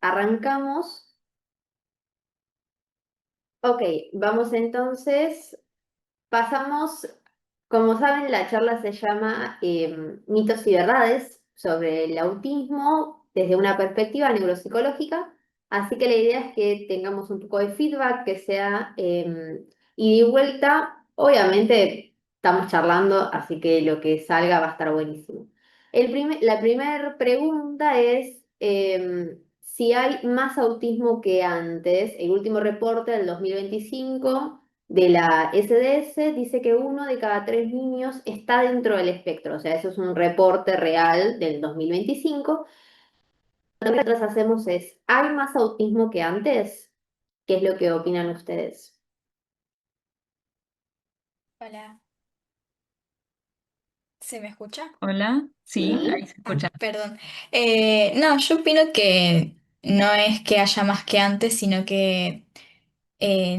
arrancamos. Ok, vamos entonces. Pasamos, como saben, la charla se llama Mitos y Verdades sobre el autismo desde una perspectiva neuropsicológica. Así que la idea es que tengamos un poco de feedback, que sea ida y vuelta. Obviamente estamos charlando, así que lo que salga va a estar buenísimo. La primera pregunta es si hay más autismo que antes. El último reporte del 2025 de la SDS dice que 1 de cada 3 niños está dentro del espectro, o sea, eso es un reporte real del 2025. Lo que nosotros hacemos es, ¿hay más autismo que antes? ¿Qué es lo que opinan ustedes? Hola, ¿se me escucha? Hola, sí, ahí Sí. se escucha. Perdón. No, yo opino que no es que haya más que antes, sino que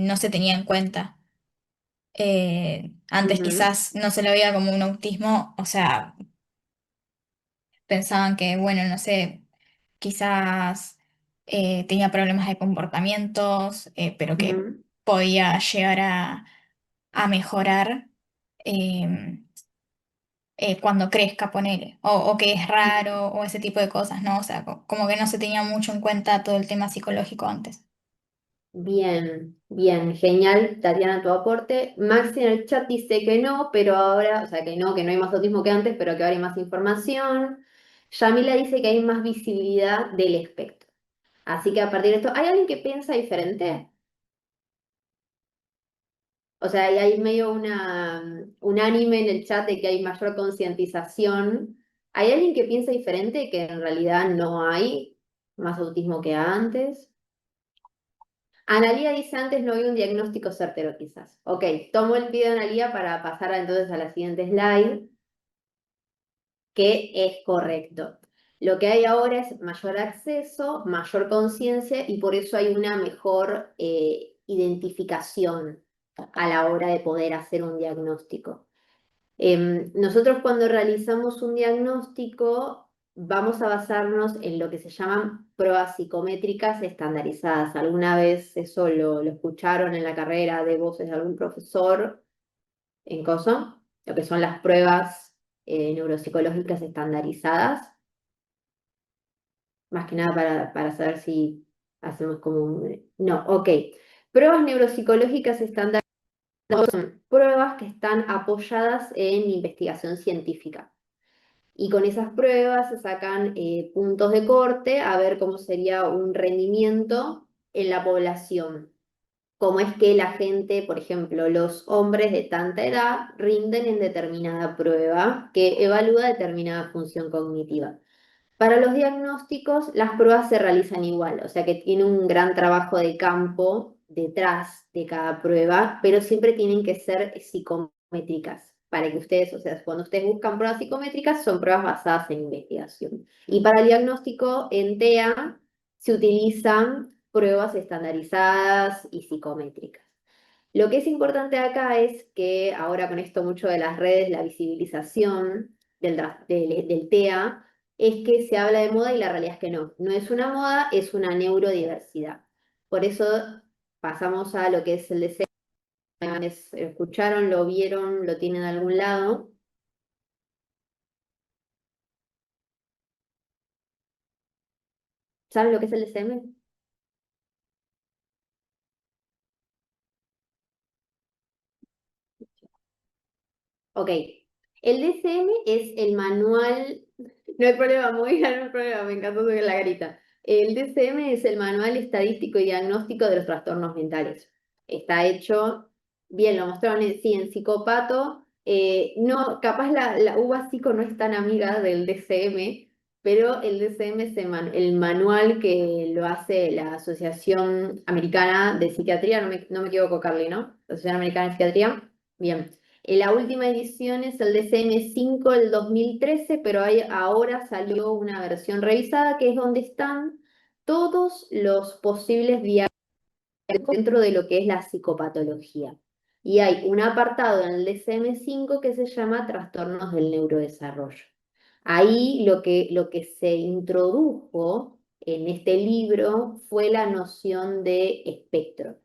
no se tenía en cuenta. Antes Ujú, quizás no se lo veía como un autismo, o sea, pensaban que, bueno, no sé, quizás tenía problemas de comportamientos, pero que ujú, podía llegar a mejorar. em, cuando crezca, ponele, o que es ujú. raro, o ese tipo de cosas, ¿no? O sea, como que no se tenía mucho en cuenta todo el tema psicológico antes. Bien, bien, genial, Tatiana, tu aporte. Maxi en el chat dice que no, pero ahora, o sea, que no hay más autismo que antes, pero que ahora hay más información. Yamila dice que hay más visibilidad del espectro. Así que a partir de esto, ¿hay alguien que piensa diferente? O sea, hay medio un anime en el chat de que hay mayor concientización. ¿Hay alguien que piensa diferente, que en realidad no hay más autismo que antes? Analía dice antes no había un diagnóstico certero quizás. Ok, tomo el pie de Analía para pasar entonces a la siguiente slide, que es correcto. Lo que hay ahora es mayor acceso, mayor conciencia y por eso hay una mejor identificación a la hora de poder hacer un diagnóstico. Nosotros cuando realizamos un diagnóstico vamos a basarnos en lo que se llaman pruebas psicométricas estandarizadas. ¿Alguna vez eso lo escucharon en la carrera de voces de algún profesor en COSO? Lo que son las pruebas neuropsicológicas estandarizadas, más que nada para saber si hacemos como un... No, ok. Pruebas neuropsicológicas estandarizadas son pruebas que están apoyadas en investigación científica. Y con esas pruebas se sacan puntos de corte a ver cómo sería un rendimiento en la población. Cómo es que la gente, por ejemplo, los hombres de tanta edad rinden en determinada prueba que evalúa determinada función cognitiva. Para los diagnósticos, las pruebas se realizan igual, o sea que tiene un gran trabajo de campo detrás de cada prueba, pero siempre tienen que ser psicométricas, para que ustedes, o sea, cuando ustedes buscan pruebas psicométricas, son pruebas basadas en investigación. Y para el diagnóstico en TEA se utilizan pruebas estandarizadas y psicométricas. Lo que es importante acá es que ahora con esto mucho de las redes, la visibilización del TEA, es que se habla de moda y la realidad es que no. No es una moda, es una neurodiversidad. Por eso pasamos a lo que es el deseo. ¿Escucharon, lo vieron, lo tienen de algún lado? ¿Saben lo que es el DCM? Ok. El DCM es el manual. No hay problema, muy bien, no hay problema, me encantó subir la garita. El DCM es el manual estadístico y diagnóstico de los trastornos mentales. Está hecho, bien, lo mostraron sí, en Psicopato. No, capaz la UBA Psico no es tan amiga del DCM, pero el DCM es el manual que lo hace la Asociación Americana de Psiquiatría, no me equivoco, Carly, ¿no? La Asociación Americana de Psiquiatría. Bien. La última edición es el DCM-5 del 2013, pero ahora salió una versión revisada que es donde están todos los posibles diagnósticos dentro de lo que es la psicopatología. Y hay un apartado en el DCM-5 que se llama trastornos del neurodesarrollo. Ahí lo que se introdujo en este libro fue la noción de espectro.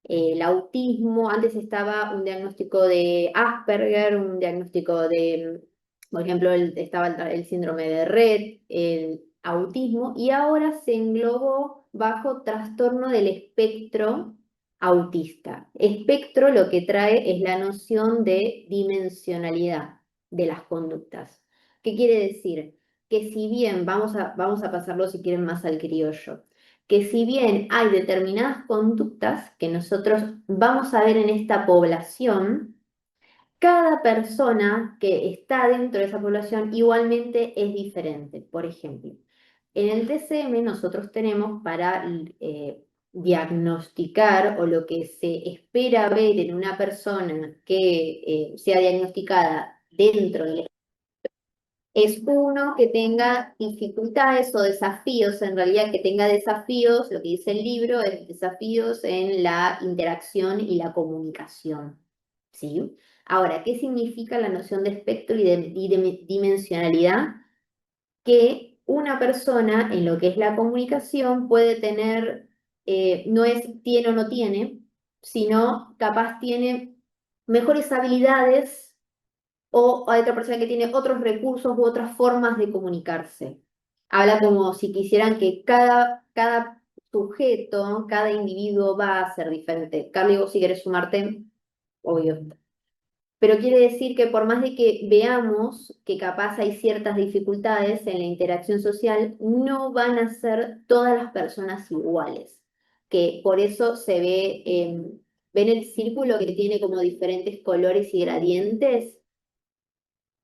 El autismo, antes estaba un diagnóstico de Asperger, un diagnóstico de, por ejemplo, estaba el síndrome de Rett, el autismo, y ahora se englobó bajo trastorno del espectro autista. Espectro lo que trae es la noción de dimensionalidad de las conductas. ¿Qué quiere decir? Que si bien vamos a pasarlo si quieren más al criollo, que si bien hay determinadas conductas que nosotros vamos a ver en esta población, cada persona que está dentro de esa población igualmente es diferente. Por ejemplo, en el TCM nosotros tenemos para diagnosticar o lo que se espera ver en una persona que sea diagnosticada dentro del es uno que tenga dificultades o desafíos, en realidad que tenga desafíos, lo que dice el libro es desafíos en la interacción y la comunicación. ¿Sí? Ahora, ¿qué significa la noción de espectro y de dimensionalidad? Que una persona en lo que es la comunicación puede tener, no es tiene o no tiene, sino capaz tiene mejores habilidades o hay otra persona que tiene otros recursos u otras formas de comunicarse. Habla como si quisieran que cada sujeto, cada individuo va a ser diferente. Carly, vos si querés sumarte, obvio. Pero quiere decir que por más de que veamos que capaz hay ciertas dificultades en la interacción social, no van a ser todas las personas iguales. Que por eso se ve, ven el círculo que tiene como diferentes colores y gradientes,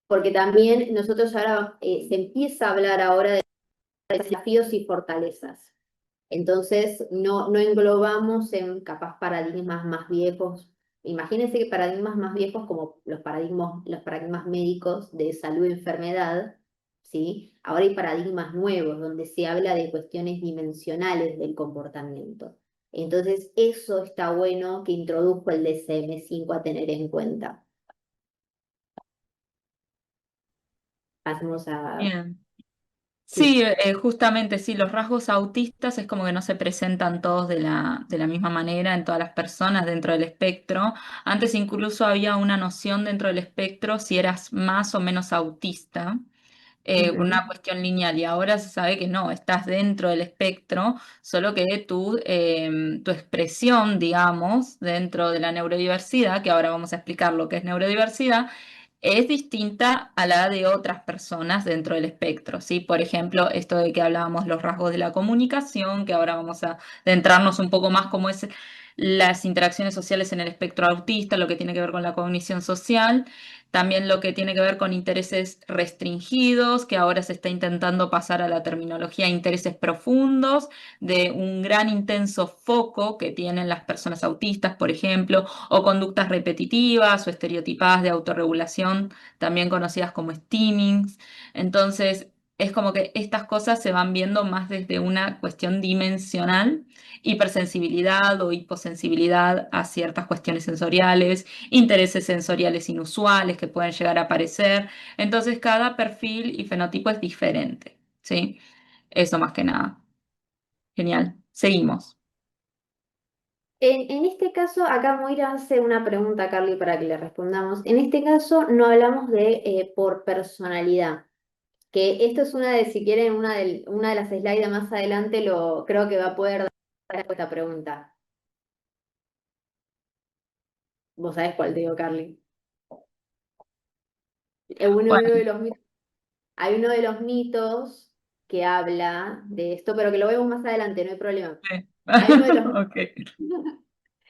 porque también nosotros ahora se empieza a hablar ahora de desafíos y fortalezas. Entonces, no englobamos en capaz paradigmas más viejos. Imagínense que paradigmas más viejos como los paradigmas médicos de salud y enfermedad, ¿sí? Ahora hay paradigmas nuevos donde se habla de cuestiones dimensionales del comportamiento. Entonces, eso está bueno que introdujo el DSM-5 a tener en cuenta. Pasemos a... Bien. Sí. Sí, justamente sí, los rasgos autistas es como que no se presentan todos de la misma manera en todas las personas dentro del espectro. Antes incluso había una noción dentro del espectro si eras más o menos autista, Ujú. una cuestión lineal, y ahora se sabe que no, estás dentro del espectro, solo que tu expresión, digamos, dentro de la neurodiversidad, que ahora vamos a explicar lo que es neurodiversidad, es distinta a la de otras personas dentro del espectro, ¿sí? Por ejemplo, esto de que hablábamos los rasgos de la comunicación, que ahora vamos a adentrarnos un poco más cómo es las interacciones sociales en el espectro autista, lo que tiene que ver con la cognición social, también lo que tiene que ver con intereses restringidos, que ahora se está intentando pasar a la terminología intereses profundos, de un gran intenso foco que tienen las personas autistas, por ejemplo, o conductas repetitivas o estereotipadas de autorregulación, también conocidas como stimmings. Entonces, es como que estas cosas se van viendo más desde una cuestión dimensional, hipersensibilidad o hiposensibilidad a ciertas cuestiones sensoriales, intereses sensoriales inusuales que pueden llegar a aparecer. Entonces, cada perfil y fenotipo es diferente, ¿sí? Eso más que nada. Genial. Seguimos. En este caso, acá Moira hace una pregunta a Carly para que le respondamos. En este caso, no hablamos de por personalidad, que esto es una de, si quieren, una de las slides más adelante, creo que va a poder dar respuesta a esta pregunta. ¿Vos sabés cuál te digo, Carly? Uno Bueno, de los mitos, hay uno de los mitos que habla de esto, pero que lo vemos más adelante, no hay problema. sí. Hay uno de los Ok.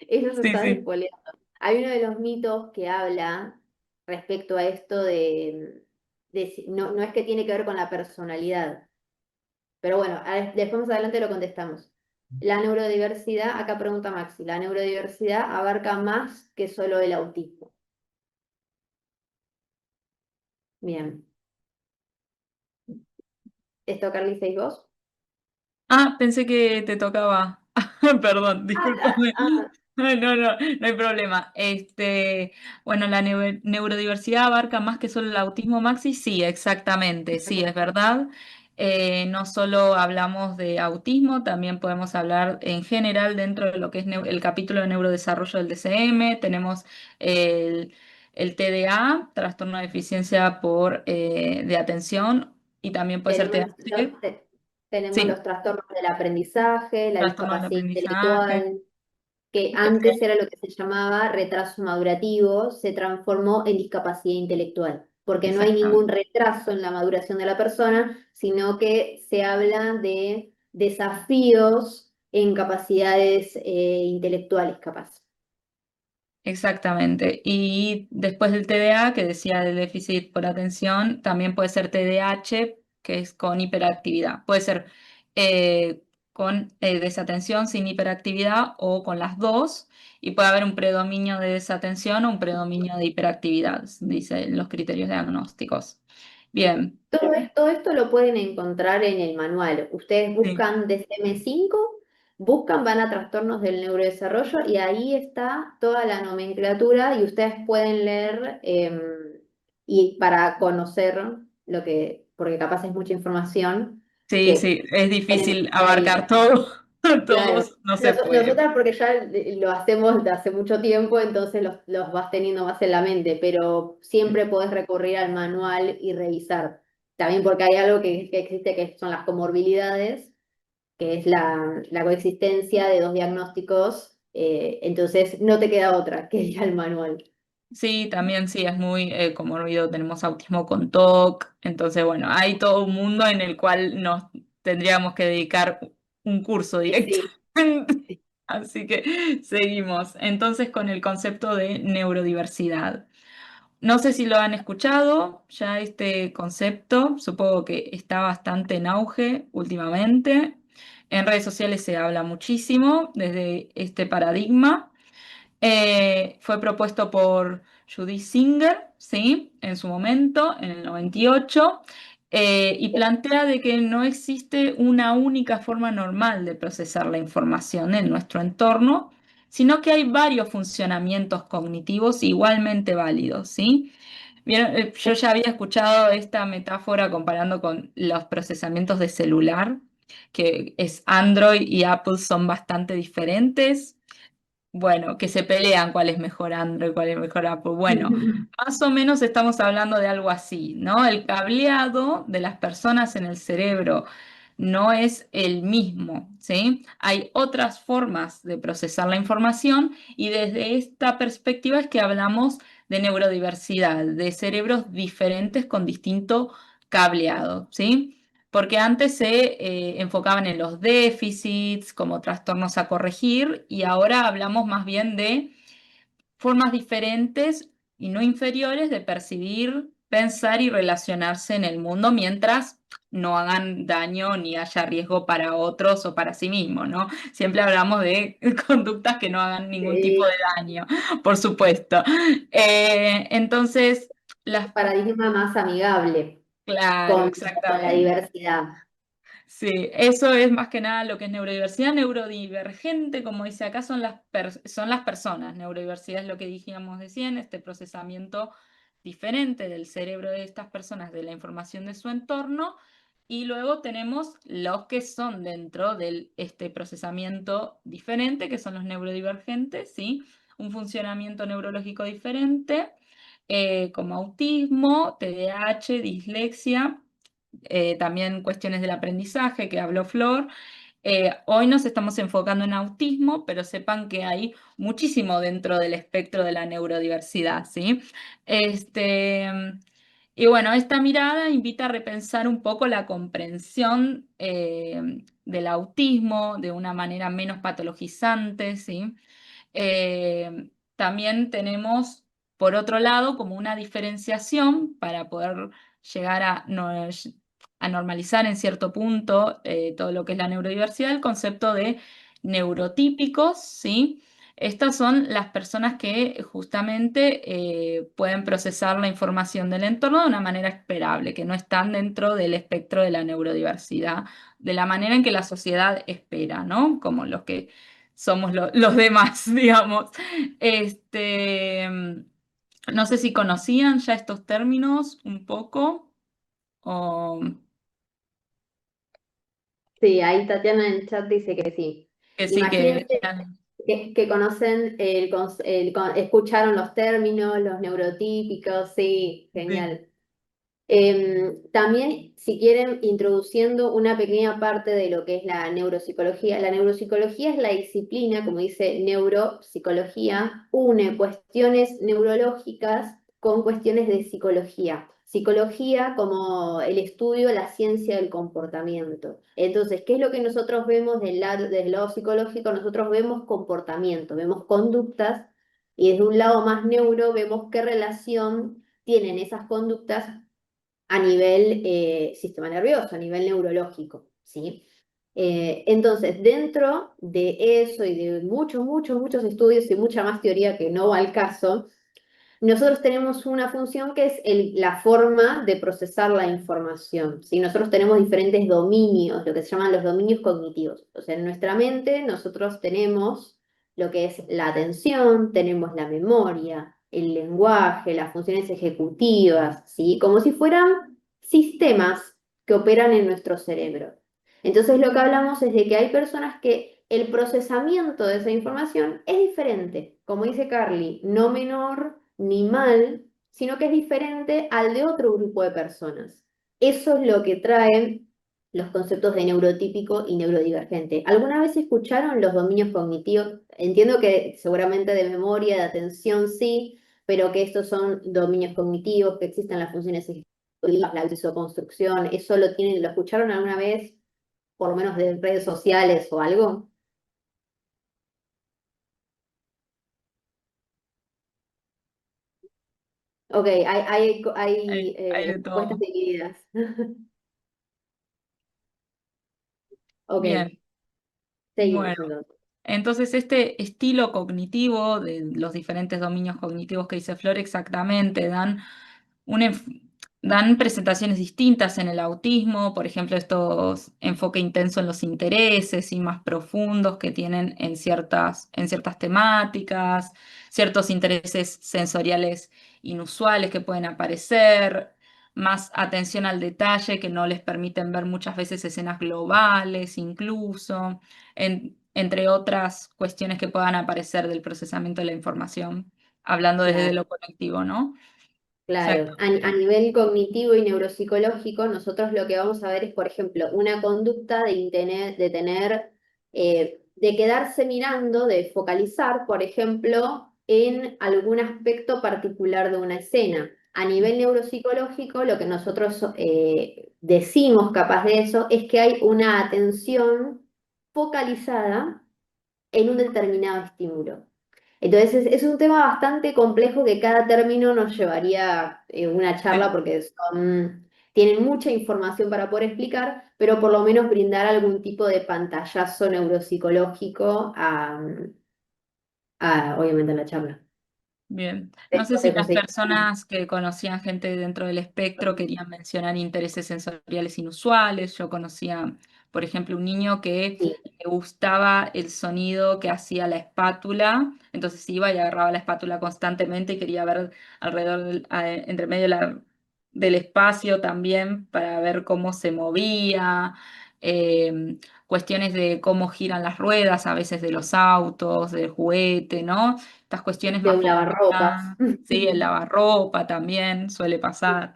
Eso se Sí, está sí. despoleando. Hay uno de los mitos que habla respecto a esto no es que tiene que ver con la personalidad, pero bueno, después más adelante lo contestamos. La neurodiversidad, acá pregunta Maxi, la neurodiversidad abarca más que solo el autismo. Bien. ¿Esto, Carly, seis vos? Ah, pensé que te tocaba. Perdón, Ah, discúlpame. ah, No, no, no, no hay problema. Bueno, la neurodiversidad abarca más que solo el autismo, Maxi. Sí, exactamente, sí, es verdad. No solo hablamos de autismo, también podemos hablar en general dentro de lo que es el capítulo de neurodesarrollo del DCM. Tenemos el, el TDA, trastorno de deficiencia de atención, y también puede ser Tenemos TDAH. tenemos Sí, los trastornos del aprendizaje, la trastorno del discapacidad aprendizaje. intelectual, que antes era lo que se llamaba retraso madurativo, se transformó en discapacidad intelectual, porque no hay ningún Exactamente. retraso en la maduración de la persona, sino que se habla de desafíos en capacidades intelectuales, capaz. Exactamente. Y después del TDA, que decía del déficit por atención, también puede ser TDAH, que es con hiperactividad. Puede ser eh, con desatención sin hiperactividad o con las dos. Y puede haber un predominio de desatención o un predominio de hiperactividad, dicen los criterios diagnósticos. Bien. Todo esto lo pueden encontrar en el manual. Ustedes Sí. buscan DSM-5, buscan, van a trastornos del neurodesarrollo y ahí está toda la nomenclatura y ustedes pueden leer y para conocer lo que, porque capaz es mucha información Sí, que sí, es pueden difícil encontrar abarcar ahí. todo, Claro. todos no se puede. Nosotras porque ya lo hacemos de hace mucho tiempo, entonces los vas teniendo más en la mente, pero siempre podés recurrir al manual y revisar. También porque hay algo que existe que son las comorbilidades, que es la coexistencia de dos diagnósticos, entonces no te queda otra que ir al manual. Sí, también sí, es muy conmovido, tenemos autismo con TOC, entonces bueno, hay todo un mundo en el cual nos tendríamos que dedicar un curso Sí. directamente. Así que seguimos. Entonces con el concepto de neurodiversidad. No sé si lo han escuchado, ya este concepto, supongo que está bastante en auge últimamente. En redes sociales se habla muchísimo desde este paradigma. Fue propuesto por Judith Singer, ¿sí? En su momento, en el 98, y plantea de que no existe una única forma normal de procesar la información en nuestro entorno, sino que hay varios funcionamientos cognitivos igualmente válidos, ¿sí? Vieron, yo ya había escuchado esta metáfora comparando con los procesamientos de celular, que es Android y Apple son bastante diferentes. Bueno, que se pelean cuál es mejor Android, cuál es mejor Apple. Bueno, más o menos estamos hablando de algo así, ¿no? El cableado de las personas en el cerebro no es el mismo, ¿sí? Hay otras formas de procesar la información y desde esta perspectiva es que hablamos de neurodiversidad, de cerebros diferentes con distinto cableado, ¿sí? Porque antes se enfocaban en los déficits como trastornos a corregir y ahora hablamos más bien de formas diferentes y no inferiores de percibir, pensar y relacionarse en el mundo mientras no hagan daño ni haya riesgo para otros o para sí mismos, ¿no? Siempre hablamos de conductas que no hagan ningún tipo de Sí, daño, por supuesto. Entonces, las... paradigma más amigable Claro, con la exactamente. diversidad. Sí, eso es más que nada lo que es neurodiversidad. Neurodivergente, como dice acá, son las personas. Neurodiversidad es lo que dijimos recién, este procesamiento diferente del cerebro de estas personas de la información de su entorno. Y luego tenemos los que son dentro de este procesamiento diferente, que son los neurodivergentes, ¿sí? Un funcionamiento neurológico diferente, como autismo, TDAH, dislexia, también cuestiones del aprendizaje que habló Flor. Hoy nos estamos enfocando en autismo, pero sepan que hay muchísimo dentro del espectro de la neurodiversidad, ¿sí? Este, y bueno, esta mirada invita a repensar un poco la comprensión del autismo de una manera menos patologizante, ¿sí? También tenemos, por otro lado, como una diferenciación para poder llegar a normalizar en cierto punto todo lo que es la neurodiversidad, el concepto de neurotípicos, ¿sí? Estas son las personas que justamente pueden procesar la información del entorno de una manera esperable, que no están dentro del espectro de la neurodiversidad, de la manera en que la sociedad espera, ¿no? Como los que somos los demás, digamos. No sé si conocían ya estos términos un poco o... Sí, ahí Tatiana en el chat dice que sí. Que sí, que Imagínense que conocen escucharon los términos, los neurotípicos, sí, sí, genial. También, si quieren, introduciendo una pequeña parte de lo que es la neuropsicología. La neuropsicología es la disciplina, como dice neuropsicología, une cuestiones neurológicas con cuestiones de psicología. Psicología como el estudio, la ciencia del comportamiento. Entonces, ¿qué es lo que nosotros vemos desde el lado psicológico? Nosotros vemos comportamiento, vemos conductas, y desde un lado más neuro vemos qué relación tienen esas conductas a nivel sistema nervioso, a nivel neurológico, ¿sí? Entonces, dentro de eso y de muchos, muchos, muchos estudios y mucha más teoría que no va al caso, nosotros tenemos una función que es la forma de procesar la información, ¿sí? Nosotros tenemos diferentes dominios, lo que se llaman los dominios cognitivos. O sea, en nuestra mente nosotros tenemos lo que es la atención, tenemos la memoria, el lenguaje, las funciones ejecutivas, ¿sí? Como si fueran sistemas que operan en nuestro cerebro. Entonces lo que hablamos es de que hay personas que el procesamiento de esa información es diferente, como dice Carly, no menor ni mal, sino que es diferente al de otro grupo de personas. Eso es lo que traen los conceptos de neurotípico y neurodivergente. ¿Alguna vez escucharon los dominios cognitivos? Entiendo que seguramente de memoria, de atención, sí, pero que estos son dominios cognitivos, que existen las funciones ejecutivas, la isoconstrucción, ¿eso lo escucharon alguna vez? Por lo menos de redes sociales o algo. Ok, hay hay de respuestas todo. divididas. Ok, Bien, bueno. seguimos entonces. Entonces, este estilo cognitivo de los diferentes dominios cognitivos que dice Flor exactamente un enf- dan presentaciones distintas en el autismo, por ejemplo, estos enfoque intenso en los intereses y más profundos que tienen en ciertas temáticas, ciertos intereses sensoriales inusuales que pueden aparecer, más atención al detalle que no les permiten ver muchas veces escenas globales incluso entre otras cuestiones que puedan aparecer del procesamiento de la información, hablando desde Claro, lo colectivo, ¿no? claro. Exacto. A nivel cognitivo y neuropsicológico, nosotros lo que vamos a ver es, por ejemplo, una conducta de quedarse mirando, de focalizar, por ejemplo, en algún aspecto particular de una escena. A nivel neuropsicológico, lo que nosotros decimos capaz de eso es que hay una atención focalizada en un determinado estímulo. Entonces es un tema bastante complejo que cada término nos llevaría una charla Sí, porque tienen mucha información para poder explicar, pero por lo menos brindar algún tipo de pantallazo neuropsicológico obviamente, a la charla. bien. No sé Después si de las conseguir. personas que conocían gente dentro del espectro querían mencionar intereses sensoriales inusuales. Yo conocía, por ejemplo, un niño que Sí, le gustaba el sonido que hacía la espátula, entonces iba y agarraba la espátula constantemente y quería ver alrededor, entre medio del espacio también para ver cómo se movía. Cuestiones de cómo giran las ruedas, a veces de los autos, del juguete, ¿no? Estas cuestiones de más un lavarropas. focalizadas, sí, el lavarropa también suele pasar.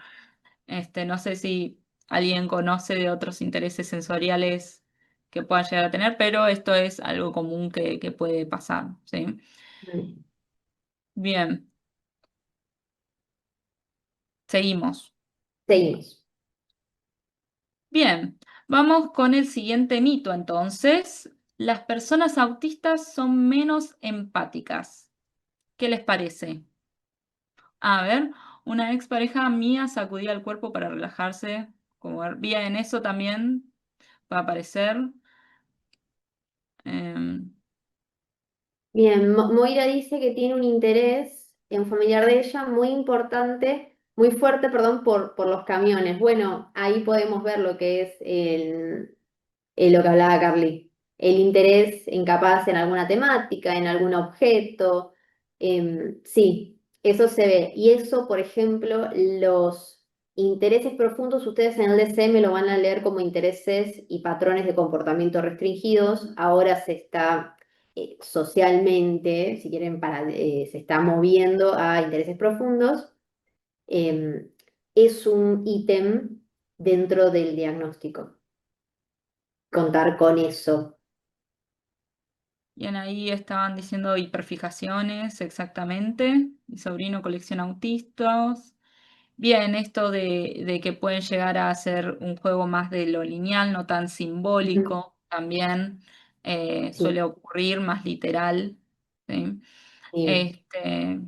No sé si alguien conoce de otros intereses sensoriales que puedan llegar a tener, pero esto es algo común que puede pasar, ¿sí? Bien, seguimos. Seguimos. Bien, vamos con el siguiente mito entonces. Las personas autistas son menos empáticas. ¿Qué les parece? A ver, una expareja mía sacudía el cuerpo para relajarse, como vía en eso también va a aparecer. em, Bien, Moira dice que tiene un interés en un familiar de ella muy importante, muy fuerte, perdón, por los camiones. Bueno, ahí podemos ver lo que es lo que hablaba Carly, el interés en capaz en alguna temática, en algún objeto. Sí, eso se ve. Y eso, por ejemplo, Intereses profundos, ustedes en el DSM lo van a leer como intereses y patrones de comportamiento restringidos. Ahora se está socialmente, si quieren, se está moviendo a intereses profundos. Em, es un ítem dentro del diagnóstico, contar con eso. Bien, ahí estaban diciendo hiperfijaciones, exactamente. Mi sobrino colecciona autistas. Bien, esto de que pueden llegar a ser un juego más de lo lineal, no tan Mm, simbólico, también sí, suele ocurrir más literal. ¿Sí? sí, Este,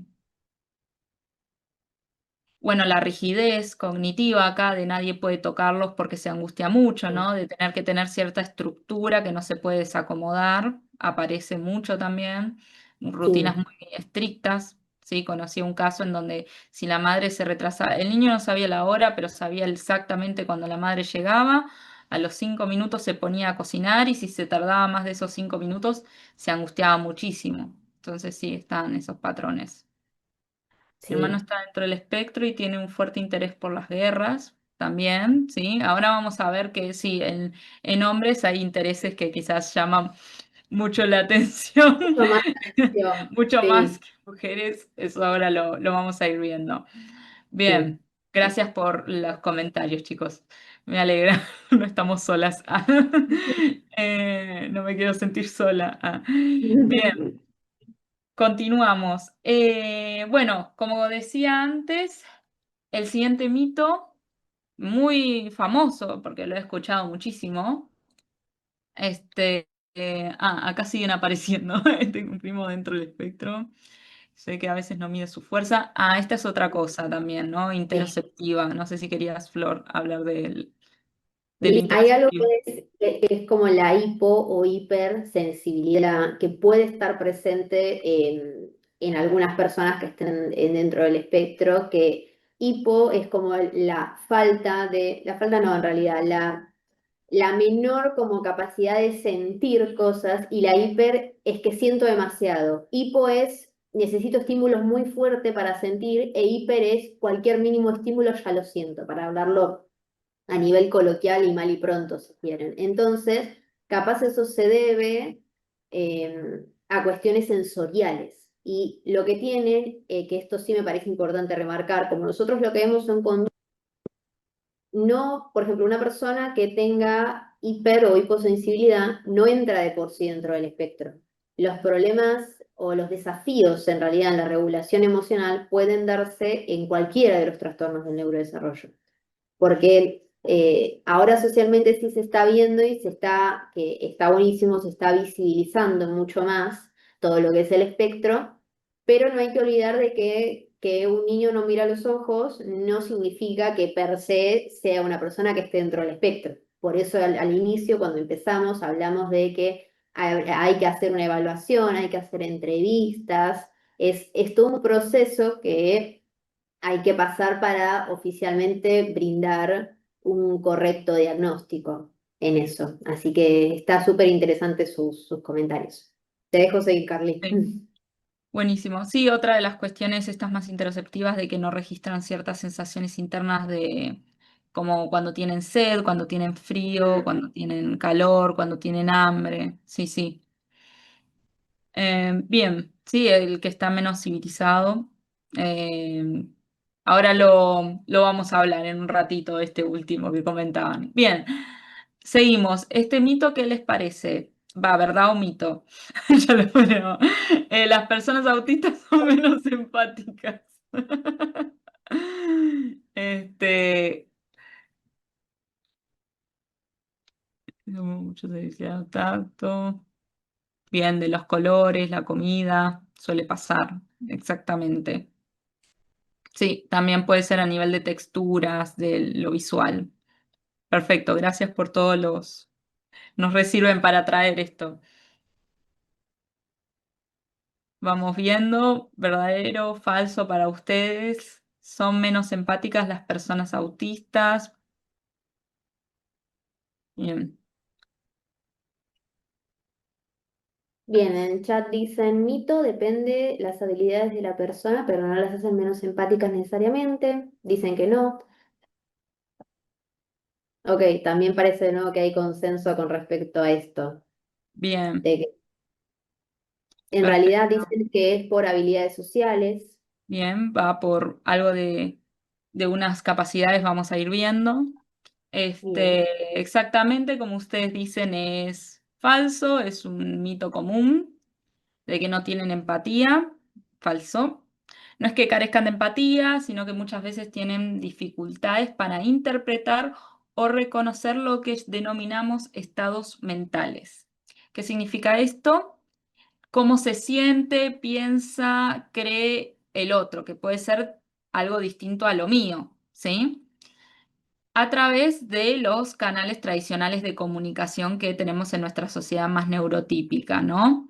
bueno, la rigidez cognitiva acá de nadie puede tocarlos porque se angustia mucho, sí, ¿no? De tener que tener cierta estructura que no se puede desacomodar, aparece mucho también. Rutinas sí, muy estrictas, ¿sí? Conocí un caso en donde si la madre se retrasaba, el niño no sabía la hora, pero sabía exactamente cuando la madre llegaba. A los 5 minutos se ponía a cocinar y si se tardaba más de esos 5 minutos se angustiaba muchísimo. Entonces sí, están esos patrones. Mi hermano sí. está dentro del espectro y tiene un fuerte interés por las guerras también, ¿sí? Ahora vamos a ver que sí, en hombres hay intereses que quizás llaman mucho la atención, Mucho más atención. mucho más Sí. que mujeres, eso ahora lo vamos a ir viendo. Sí. Bien, gracias por los comentarios, chicos. Me alegra, no estamos solas. No me quiero sentir sola. Bien. Continuamos. Bueno, como decía antes, el siguiente mito, muy famoso, porque lo he escuchado muchísimo, acá siguen apareciendo, tengo un primo dentro del espectro, sé que a veces no mide su fuerza. Esta es otra cosa también, ¿no? Sí. Interoceptiva, no sé si querías, Flor, hablar de la Y hay algo interoceptiva. que es como la hipo o hipersensibilidad que puede estar presente en algunas personas que estén dentro del espectro, que hipo es como la falta no, en realidad, la menor como capacidad de sentir cosas y la hiper es que siento demasiado. Hipo es necesito estímulos muy fuertes para sentir e hiper es cualquier mínimo estímulo ya lo siento, para hablarlo a nivel coloquial y mal y pronto, si quieren. Entonces, capaz eso se debe a cuestiones sensoriales. Y lo que tiene, que esto sí me parece importante remarcar, como nosotros lo que vemos son no, por ejemplo, una persona que tenga hiper o hiposensibilidad no entra de por sí dentro del espectro. Los problemas o los desafíos en realidad en la regulación emocional pueden darse en cualquiera de los trastornos del neurodesarrollo, porque ahora socialmente sí se está viendo y que está buenísimo, se está visibilizando mucho más todo lo que es el espectro, pero no hay que olvidar de que un niño no mira a los ojos no significa que per se sea una persona que esté dentro del espectro. Por eso al inicio, cuando empezamos, hablamos de que hay que hacer una evaluación, hay que hacer entrevistas, es todo un proceso que hay que pasar para oficialmente brindar un correcto diagnóstico en eso. Así que está súper interesante sus comentarios. Te dejo seguir, Carly. Sí. Buenísimo. Sí, otra de las cuestiones estas más interoceptivas de que no registran ciertas sensaciones internas de como cuando tienen sed, cuando tienen frío, Mm, cuando tienen calor, cuando tienen hambre. Sí, sí. Bien, sí, el que está menos civilizado. Eh, ahora lo vamos a hablar en un ratito, este último que comentaban. Bien, seguimos. Este mito, ¿qué les parece? Va, ¿verdad o mito? Ya lo veo. Las personas autistas son menos empáticas. Este, mucho sensibilidad al tacto. Bien, de los colores, la comida, suele pasar, exactamente. Sí, también puede ser a nivel de texturas, de lo visual. Perfecto, gracias por todos los... Nos resirven para traer esto. Vamos viendo, verdadero, falso para ustedes. ¿Son menos empáticas las personas autistas? Bien. Bien, en el chat dicen mito, depende las habilidades de la persona, pero no las hacen menos empáticas necesariamente. Dicen que no. Ok, también parece de nuevo que hay consenso con respecto a esto, Bien, de que en realidad perfecto. dicen que es por habilidades sociales. Bien, va por algo de unas capacidades, vamos a ir viendo. Bien. Exactamente como ustedes dicen, es falso, es un mito común de que no tienen empatía, falso. No es que carezcan de empatía, sino que muchas veces tienen dificultades para interpretar o reconocer lo que denominamos estados mentales. ¿Qué significa esto? Cómo se siente, piensa, cree el otro, que puede ser algo distinto a lo mío, ¿sí? A través de los canales tradicionales de comunicación que tenemos en nuestra sociedad más neurotípica, ¿no?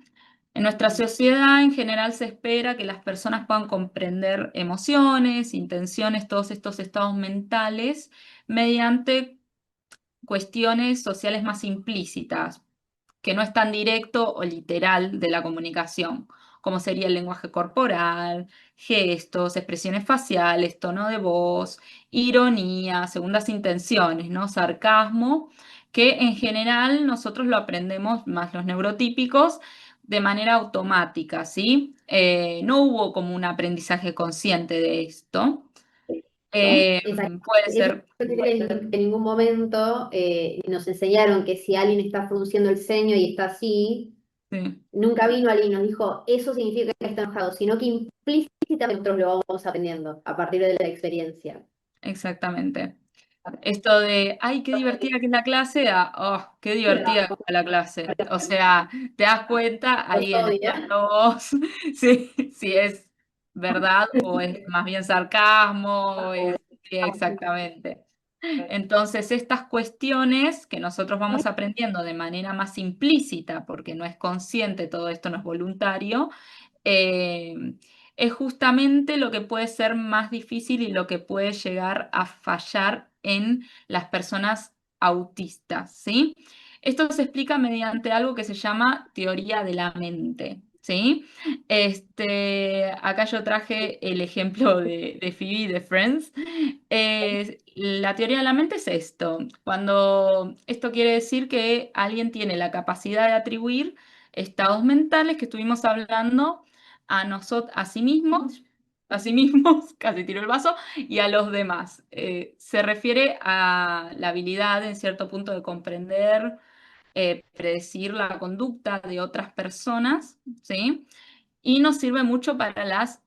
En nuestra sociedad en general se espera que las personas puedan comprender emociones, intenciones, todos estos estados mentales mediante cuestiones sociales más implícitas, que no es tan directo o literal de la comunicación, como sería el lenguaje corporal, gestos, expresiones faciales, tono de voz, ironía, segundas intenciones, ¿no? Sarcasmo, que en general nosotros lo aprendemos más los neurotípicos de manera automática, ¿sí? No hubo como un aprendizaje consciente de esto. ¿No? Exacto. Puede Eso ser, quiere decir que en ningún momento nos enseñaron que si alguien está frunciendo el ceño y está así, sí, nunca vino alguien y nos dijo, eso significa que está enojado, sino que implícitamente nosotros lo vamos aprendiendo a partir de la experiencia. exactamente. Esto de, ay, qué divertida que es la clase, oh, qué divertida que es la clase. O sea, te das cuenta Los ahí en el odia. tono de voz, si es verdad o es más bien sarcasmo, sí, exactamente. Entonces, estas cuestiones que nosotros vamos aprendiendo de manera más implícita, porque no es consciente, todo esto no es voluntario, eh, es justamente lo que puede ser más difícil y lo que puede llegar a fallar en las personas autistas, ¿sí? Esto se explica mediante algo que se llama teoría de la mente, ¿sí? Acá yo traje el ejemplo de Phoebe de Friends. La teoría de la mente es esto. Cuando esto quiere decir que alguien tiene la capacidad de atribuir estados mentales que estuvimos hablando a nosotros, a sí mismos, casi tiro el vaso, y a los demás. Se refiere a la habilidad en cierto punto de comprender, predecir la conducta de otras personas, ¿sí? Y nos sirve mucho para las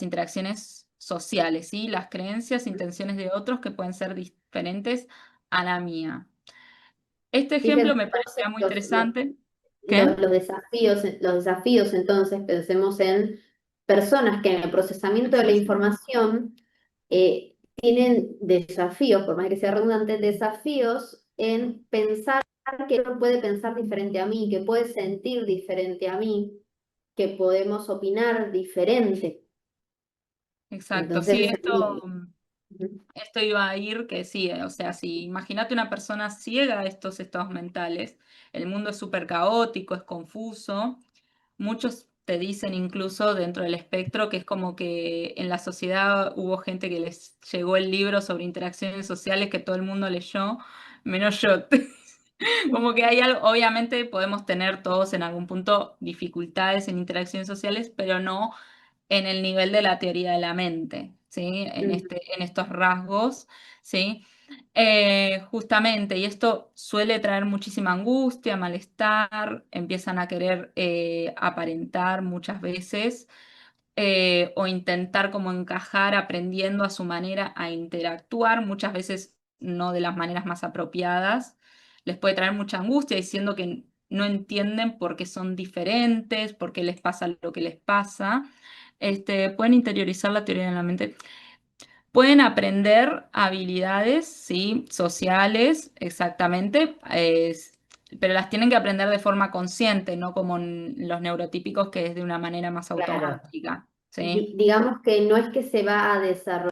interacciones sociales, ¿sí? Las creencias, intenciones de otros que pueden ser diferentes a la mía. Este ejemplo Fíjense me entonces parecía muy interesante. ¿Qué? los desafíos, entonces pensemos en personas que en el procesamiento de la información tienen desafíos, por más que sea redundante, desafíos en pensar que uno puede pensar diferente a mí, que puede sentir diferente a mí, que podemos opinar diferente. Exacto, sí, Entonces, esto iba a ir que sí, o sea, si imagínate una persona ciega a estos estados mentales, el mundo es súper caótico, es confuso, muchos te dicen incluso dentro del espectro que es como que en la sociedad hubo gente que les llegó el libro sobre interacciones sociales que todo el mundo leyó, menos yo. Como que hay algo, obviamente podemos tener todos en algún punto dificultades en interacciones sociales, pero no en el nivel de la teoría de la mente, ¿sí? En estos rasgos, ¿sí? Justamente, y esto suele traer muchísima angustia, malestar, empiezan a querer aparentar muchas veces o intentar como encajar aprendiendo a su manera a interactuar, muchas veces no de las maneras más apropiadas. Les puede traer mucha angustia diciendo que no entienden por qué son diferentes, por qué les pasa lo que les pasa. Pueden interiorizar la teoría de la mente. Pueden aprender habilidades, sí, sociales, exactamente, pero las tienen que aprender de forma consciente, no como los neurotípicos que es de una manera más claro. automática, ¿sí? Digamos que no es que se va a desarrollar,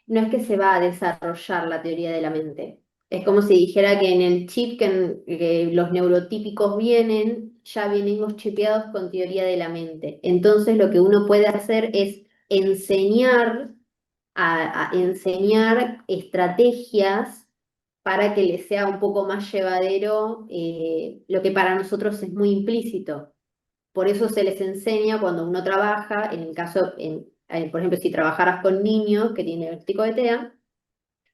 no es que se va a desarrollar la teoría de la mente. Es como si dijera que en el chip que los neurotípicos vienen, ya venimos chipeados con teoría de la mente. Entonces lo que uno puede hacer es enseñar a enseñar estrategias para que les sea un poco más llevadero lo que para nosotros es muy implícito. Por eso se les enseña cuando uno trabaja, en el caso, por ejemplo, si trabajaras con niños que tienen diagnóstico de TEA,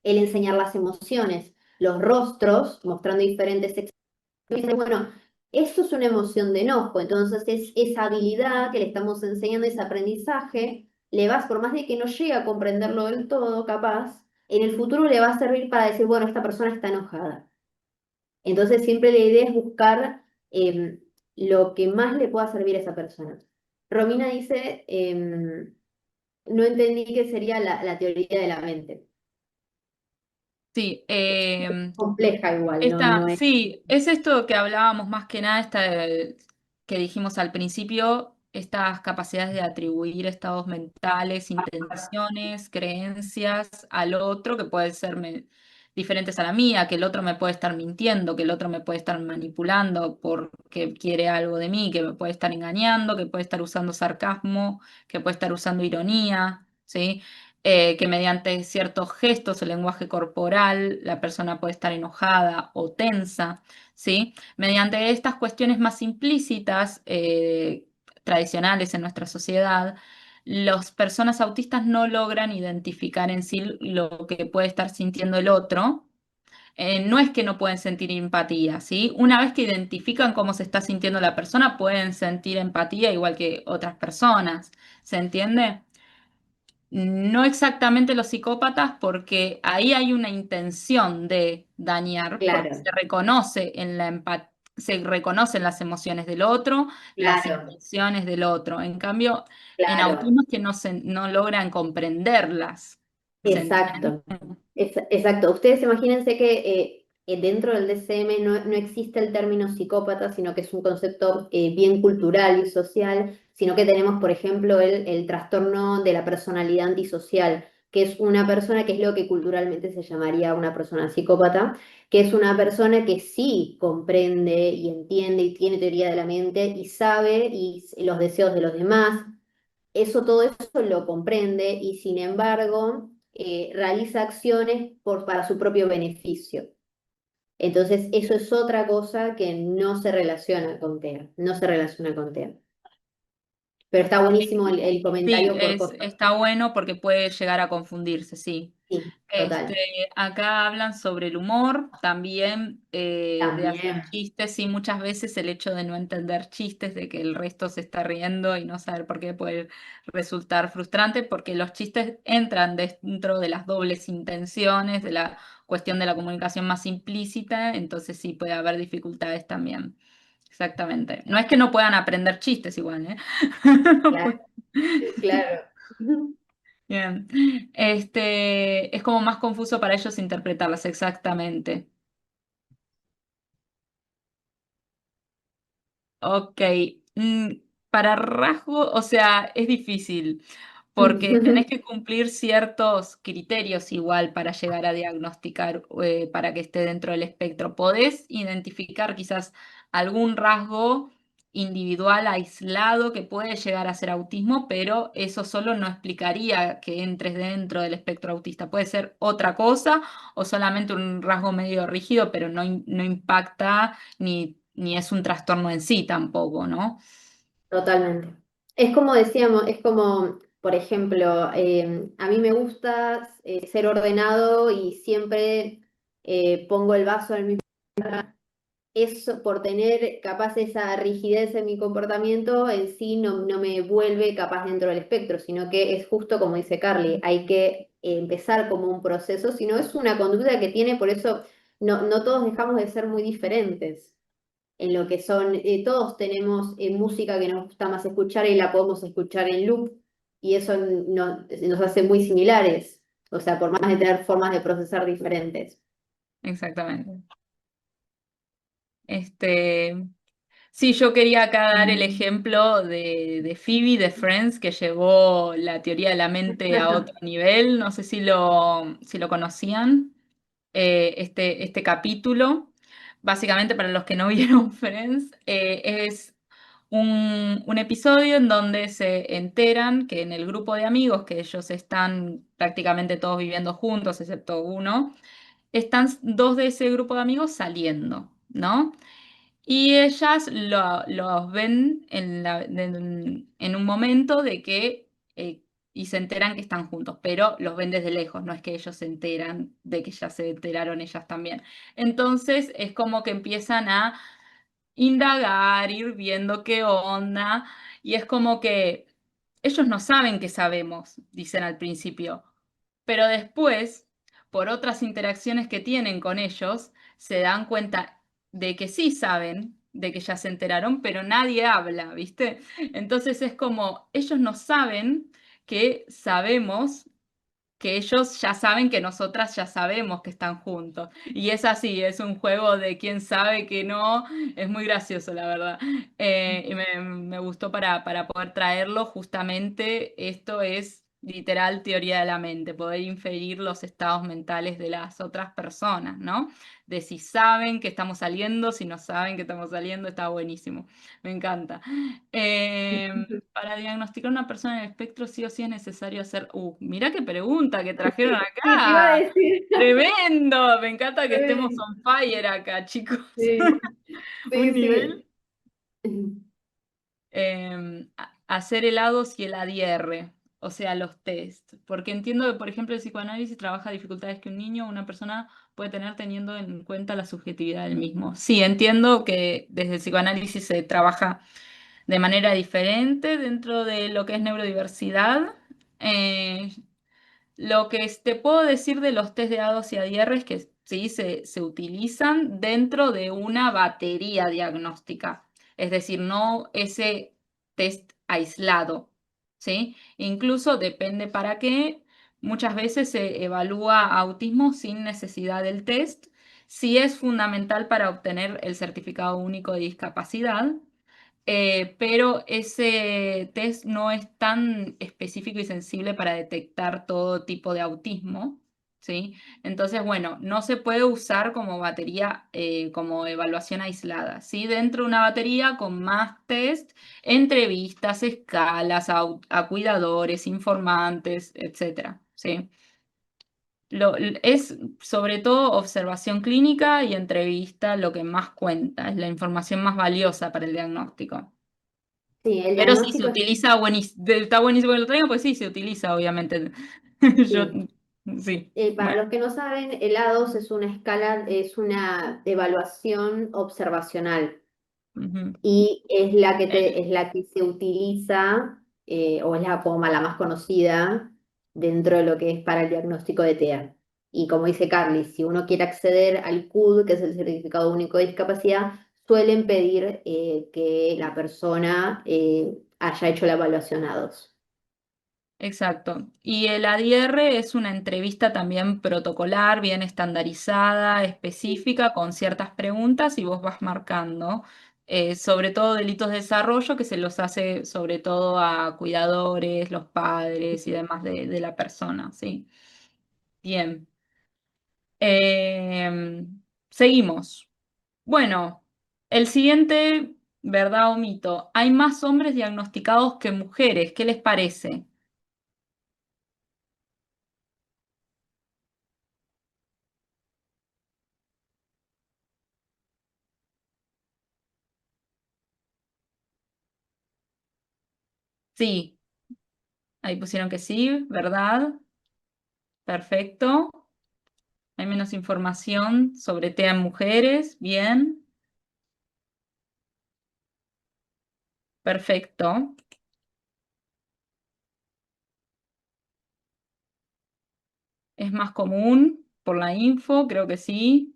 el enseñar las emociones, los rostros, mostrando diferentes expresiones. Bueno, esto es una emoción de enojo, entonces es esa habilidad que le estamos enseñando, ese aprendizaje, le vas, por más de que no llegue a comprenderlo del todo, capaz, en el futuro le va a servir para decir, bueno, esta persona está enojada. Entonces siempre la idea es buscar lo que más le pueda servir a esa persona. Romina dice, no entendí qué sería la teoría de la mente. Sí, Compleja igual, no es. sí, es esto que hablábamos más que nada, que dijimos al principio, estas capacidades de atribuir estados mentales, intenciones, creencias al otro, que pueden ser diferentes a la mía, que el otro me puede estar mintiendo, que el otro me puede estar manipulando porque quiere algo de mí, que me puede estar engañando, que puede estar usando sarcasmo, que puede estar usando ironía, ¿sí? Que mediante ciertos gestos o lenguaje corporal la persona puede estar enojada o tensa, ¿sí? Mediante estas cuestiones más implícitas, tradicionales en nuestra sociedad, las personas autistas no logran identificar en sí lo que puede estar sintiendo el otro. No es que no pueden sentir empatía, ¿sí? Una vez que identifican cómo se está sintiendo la persona, pueden sentir empatía igual que otras personas, ¿se entiende? No exactamente los psicópatas, porque ahí hay una intención de dañar, porque Claro, se reconocen las emociones del otro, las claro, intenciones del otro. En cambio, en claro, autismo es que no logran comprenderlas. ¿Se entiende? exacto. Exacto. Ustedes imagínense que dentro del DCM no existe el término psicópata, sino que es un concepto bien cultural y social, sino que tenemos, por ejemplo, el trastorno de la personalidad antisocial, que es una persona que es lo que culturalmente se llamaría una persona psicópata, que es una persona que sí comprende y entiende y tiene teoría de la mente y sabe los deseos de los demás, todo eso lo comprende y sin embargo realiza acciones para su propio beneficio. Entonces, eso es otra cosa que no se relaciona con TEA, no se relaciona con TEA. Pero está buenísimo el Sí, comentario por cosas. está bueno porque puede llegar a confundirse, sí. Sí, Este, total. acá hablan sobre el humor, también de hacer También, chistes, sí, muchas veces el hecho de no entender chistes, de que el resto se está riendo y no saber por qué puede resultar frustrante, porque los chistes entran dentro de las dobles intenciones, de la cuestión de la comunicación más implícita, entonces sí puede haber dificultades también. Exactamente. No es que no puedan aprender chistes igual, ¿eh? No claro, pueden. claro. Bien. Es como más confuso para ellos interpretarlas exactamente. Ok. mm, para rasgo, o sea, es difícil, porque tenés que cumplir ciertos criterios igual para llegar a diagnosticar, para que esté dentro del espectro. Podés identificar quizás algún rasgo individual aislado que puede llegar a ser autismo, pero eso solo no explicaría que entres dentro del espectro autista. Puede ser otra cosa o solamente un rasgo medio rígido, pero no impacta ni es un trastorno en sí tampoco, ¿no? Totalmente. Es como decíamos, es como, por ejemplo, a mí me gusta ser ordenado y siempre pongo el vaso en el mismo lugar. Eso por tener capaz esa rigidez en mi comportamiento en sí no me vuelve capaz dentro del espectro, sino que es justo como dice Carly, hay que empezar como un proceso, si no es una conducta que tiene, por eso no todos dejamos de ser muy diferentes en lo que son, todos tenemos música que nos gusta más escuchar y la podemos escuchar en loop y eso nos hace muy similares, o sea, por más de tener formas de procesar diferentes. Exactamente. Este, sí, yo quería acá dar el ejemplo de Phoebe de Friends, que llevó la teoría de la mente a otro nivel. No sé si lo conocían, este capítulo. Básicamente, para los que no vieron Friends, es un episodio en donde se enteran que en el grupo de amigos, que ellos están prácticamente todos viviendo juntos, excepto uno, están dos de ese grupo de amigos saliendo, ¿no? Y ellas los ven en un momento de que, y se enteran que están juntos, pero los ven desde lejos, no es que ellos se enteran de que ya se enteraron ellas también. Entonces es como que empiezan a indagar, ir viendo qué onda, y es como que ellos no saben que sabemos, dicen al principio, pero después, por otras interacciones que tienen con ellos, se dan cuenta de que sí saben, de que ya se enteraron, pero nadie habla, ¿viste? Entonces es como, ellos no saben que sabemos que ellos ya saben que nosotras ya sabemos que están juntos. Y es así, es un juego de quién sabe que no, es muy gracioso, la verdad. Y me gustó para poder traerlo, justamente esto es literal teoría de la mente, poder inferir los estados mentales de las otras personas, ¿no? De si saben que estamos saliendo, si no saben que estamos saliendo, está buenísimo, me encanta. Para diagnosticar a una persona en el espectro, sí o sí es necesario hacer. Mirá qué pregunta que trajeron Sí, te iba a acá. decir. Tremendo. Me encanta que estemos Sí, on fire acá, chicos. sí, Un sí, nivel. sí. Hacer helados y el ADR, o sea, los test. Porque entiendo que, por ejemplo, el psicoanálisis trabaja dificultades que un niño o una persona puede tener teniendo en cuenta la subjetividad del mismo. Sí, entiendo que desde el psicoanálisis se trabaja de manera diferente dentro de lo que es neurodiversidad. Eh, lo que te puedo decir de los test de A2 y ADR es que sí se utilizan dentro de una batería diagnóstica, es decir, no ese test aislado, ¿sí? Incluso depende para qué, muchas veces se evalúa autismo sin necesidad del test, sí es fundamental para obtener el certificado único de discapacidad. Pero ese test no es tan específico y sensible para detectar todo tipo de autismo, ¿sí? Entonces, bueno, no se puede usar como batería, como evaluación aislada, ¿sí? Dentro de una batería con más test, entrevistas, escalas a cuidadores, informantes, etcétera, ¿sí? Es sobre todo observación clínica y entrevista lo que más cuenta, es la información más valiosa para el diagnóstico. Sí, el Pero sí, se diagnóstico es, utiliza buenísimo. Está buenísimo que lo traigan, pues sí, se utiliza, obviamente. Yo, sí. sí. Para Bueno. los que no saben, el A2 es una escala, es una evaluación observacional. Ujú. Y El- es la que se utiliza, o es la, como la más conocida dentro de lo que es para el diagnóstico de TEA. Y como dice Carly, si uno quiere acceder al CUD, que es el Certificado Único de Discapacidad, suelen pedir que la persona haya hecho la evaluación A2. exacto. Y el ADR es una entrevista también protocolar, bien estandarizada, específica, con ciertas preguntas y vos vas marcando. Sobre todo delitos de desarrollo que se los hace sobre todo a cuidadores, los padres y demás de la persona, ¿sí? Bien. Seguimos. Bueno, el siguiente, ¿verdad o mito? Hay más hombres diagnosticados que mujeres. ¿Qué les parece? Sí, ahí pusieron que sí, ¿verdad? Perfecto. Hay menos información sobre TEA en mujeres. Bien, perfecto. Es más común por la info, creo que sí.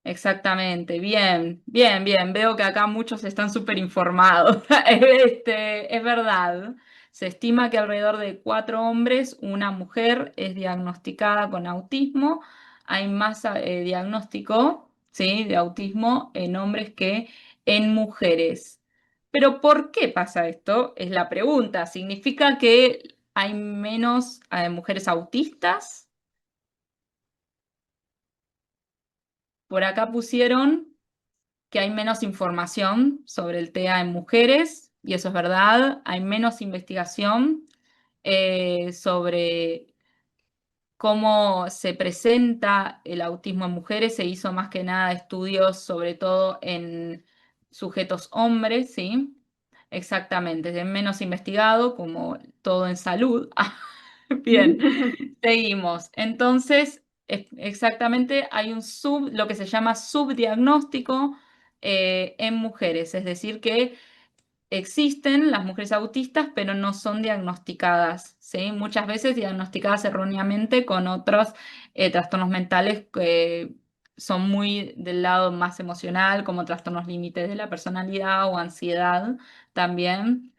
Exactamente, bien, bien, bien. Veo que acá muchos están súper informados. Es verdad. Se estima que alrededor de 4 hombres, una mujer es diagnosticada con autismo. Hay más diagnóstico, ¿sí? De autismo en hombres que en mujeres. Pero ¿por qué pasa esto? Es la pregunta. ¿Significa que hay menos mujeres autistas? Por acá pusieron que hay menos información sobre el TEA en mujeres. y eso es verdad, hay menos investigación sobre cómo se presenta el autismo en mujeres. Se hizo más que nada estudios sobre todo en sujetos hombres, ¿sí? Exactamente, es menos investigado como todo en salud. Bien, seguimos. Entonces, exactamente hay lo que se llama subdiagnóstico en mujeres, es decir, que existen las mujeres autistas, pero no son diagnosticadas, ¿sí? Muchas veces diagnosticadas erróneamente con otros trastornos mentales que son muy del lado más emocional, como trastornos límites de la personalidad o ansiedad también.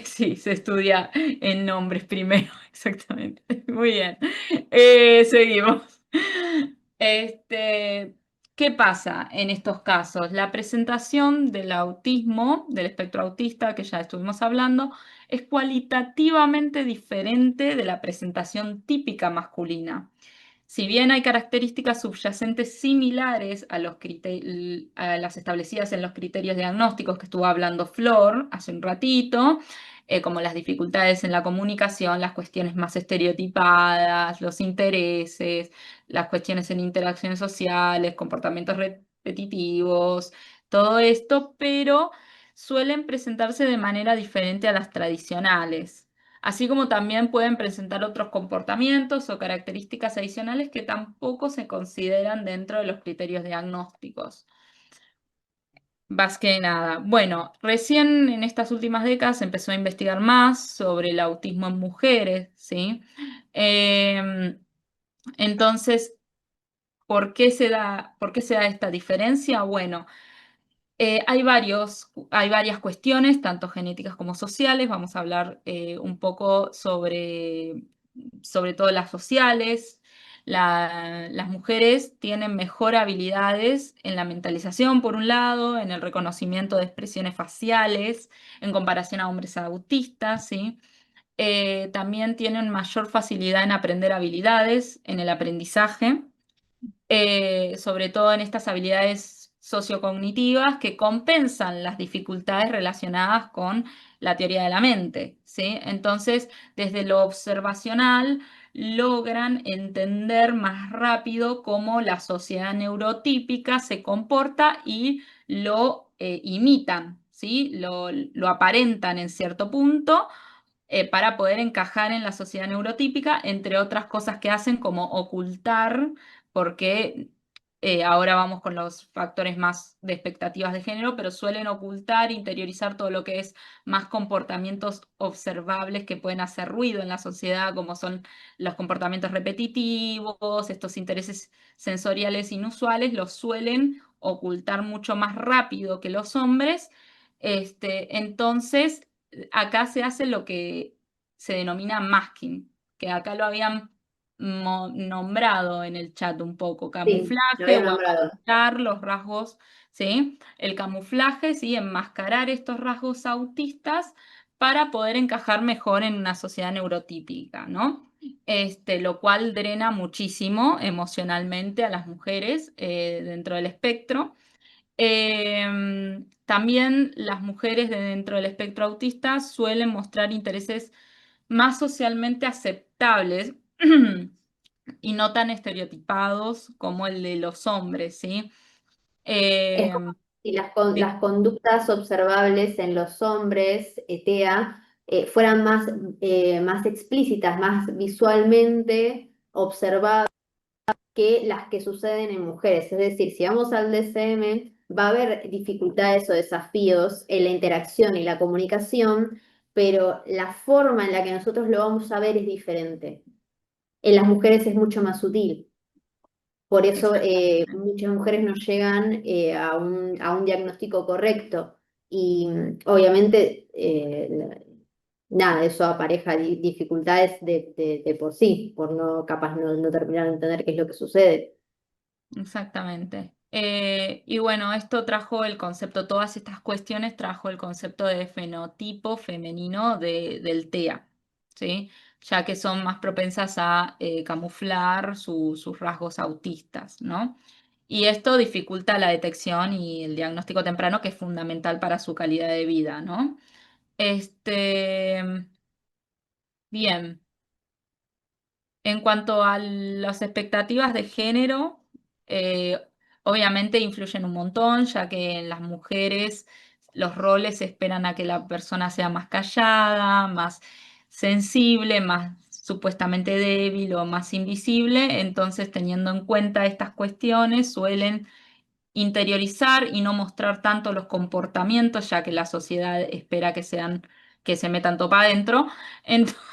Sí, se estudia en nombres primero, exactamente. Muy bien. Seguimos. Este, ¿Qué pasa en estos casos? La presentación del autismo, del espectro autista que ya estuvimos hablando, es cualitativamente diferente de la presentación típica masculina. Si bien hay características subyacentes similares a las establecidas en los criterios diagnósticos que estuvo hablando Flor hace un ratito, como las dificultades en la comunicación, las cuestiones más estereotipadas, los intereses, las cuestiones en interacciones sociales, comportamientos repetitivos, todo esto, pero suelen presentarse de manera diferente a las tradicionales, así como también pueden presentar otros comportamientos o características adicionales que tampoco se consideran dentro de los criterios diagnósticos. Más que nada. Bueno, recién en estas últimas décadas se empezó a investigar más sobre el autismo en mujeres, ¿sí? Entonces, por qué se da esta diferencia? Bueno, hay varias cuestiones, tanto genéticas como sociales. Vamos a hablar un poco sobre todo las sociales. Las mujeres tienen mejor habilidades en la mentalización, por un lado, en el reconocimiento de expresiones faciales, en comparación a hombres autistas, ¿sí? También tienen mayor facilidad en aprender habilidades, en el aprendizaje, sobre todo en estas habilidades sociocognitivas que compensan las dificultades relacionadas con la teoría de la mente, ¿sí? Entonces, desde lo observacional, logran entender más rápido cómo la sociedad neurotípica se comporta y lo imitan, ¿sí? Lo aparentan en cierto punto para poder encajar en la sociedad neurotípica, entre otras cosas que hacen como ocultar, porque ahora vamos con los factores más de expectativas de género, pero suelen ocultar, interiorizar todo lo que es más comportamientos observables que pueden hacer ruido en la sociedad, como son los comportamientos repetitivos, estos intereses sensoriales inusuales, los suelen ocultar mucho más rápido que los hombres. Entonces, acá se hace lo que se denomina masking, que acá lo habían nombrado en el chat un poco, Sí, lo camuflaje había o nombrado. ocultar los rasgos, ¿sí? El camuflaje, ¿sí? Enmascarar estos rasgos autistas para poder encajar mejor en una sociedad neurotípica, ¿no? Lo cual drena muchísimo emocionalmente a las mujeres dentro del espectro. También las mujeres de dentro del espectro autista suelen mostrar intereses más socialmente aceptables y no tan estereotipados como el de los hombres, ¿sí? Es como Em, si sí, las conductas observables en los hombres, TEA, fueran más explícitas, más visualmente observadas que las que suceden en mujeres. Es decir, si vamos al DSM, va a haber dificultades o desafíos en la interacción y la comunicación, pero la forma en la que nosotros lo vamos a ver es diferente. En las mujeres es mucho más sutil. Por eso exactamente. muchas mujeres no llegan a un diagnóstico correcto y obviamente nada, eso apareja dificultades de por sí, por no capaz no terminar de entender qué es lo que sucede. Exactamente. Y bueno, esto trajo el concepto, todas estas cuestiones trajo el concepto de fenotipo femenino del TEA, ¿sí? Ya que son más propensas a camuflar sus rasgos autistas, ¿no? Y esto dificulta la detección y el diagnóstico temprano, que es fundamental para su calidad de vida, ¿no? Este, bien. En cuanto a las expectativas de género, eh, obviamente influyen un montón, ya que en las mujeres los roles esperan a que la persona sea más callada, más sensible, más supuestamente débil o más invisible. Entonces, teniendo en cuenta estas cuestiones, suelen interiorizar y no mostrar tanto los comportamientos, ya que la sociedad espera que sean, que se metan todo para adentro,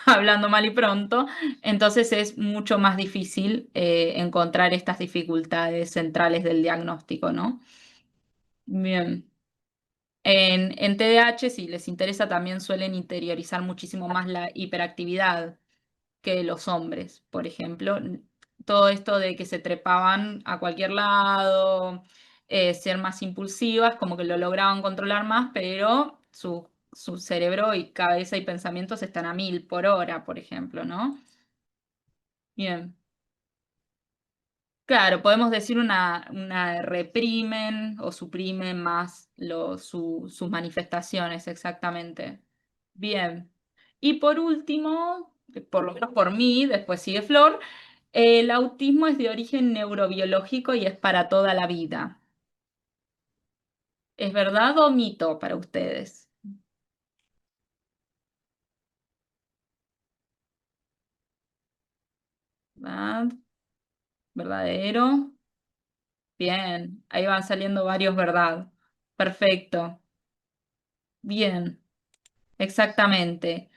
hablando mal y pronto. Entonces es mucho más difícil encontrar estas dificultades centrales del diagnóstico, ¿no? Bien. En TDAH, si les interesa, también suelen interiorizar muchísimo más la hiperactividad que los hombres, por ejemplo. Todo esto de que se trepaban a cualquier lado, ser más impulsivas, como que lo lograban controlar más, pero su cerebro y cabeza y pensamientos están a 1000 por hora, por ejemplo, ¿no? Bien. Claro, podemos decir una reprimen o suprimen más sus manifestaciones, exactamente. Bien. Y por último, por lo menos por mí, después sigue Flor, el autismo es de origen neurobiológico y es para toda la vida. ¿Es verdad o mito para ustedes? ¿Verdad? ¿Verdadero? Bien, ahí van saliendo varios, ¿verdad? Perfecto. Bien, exactamente.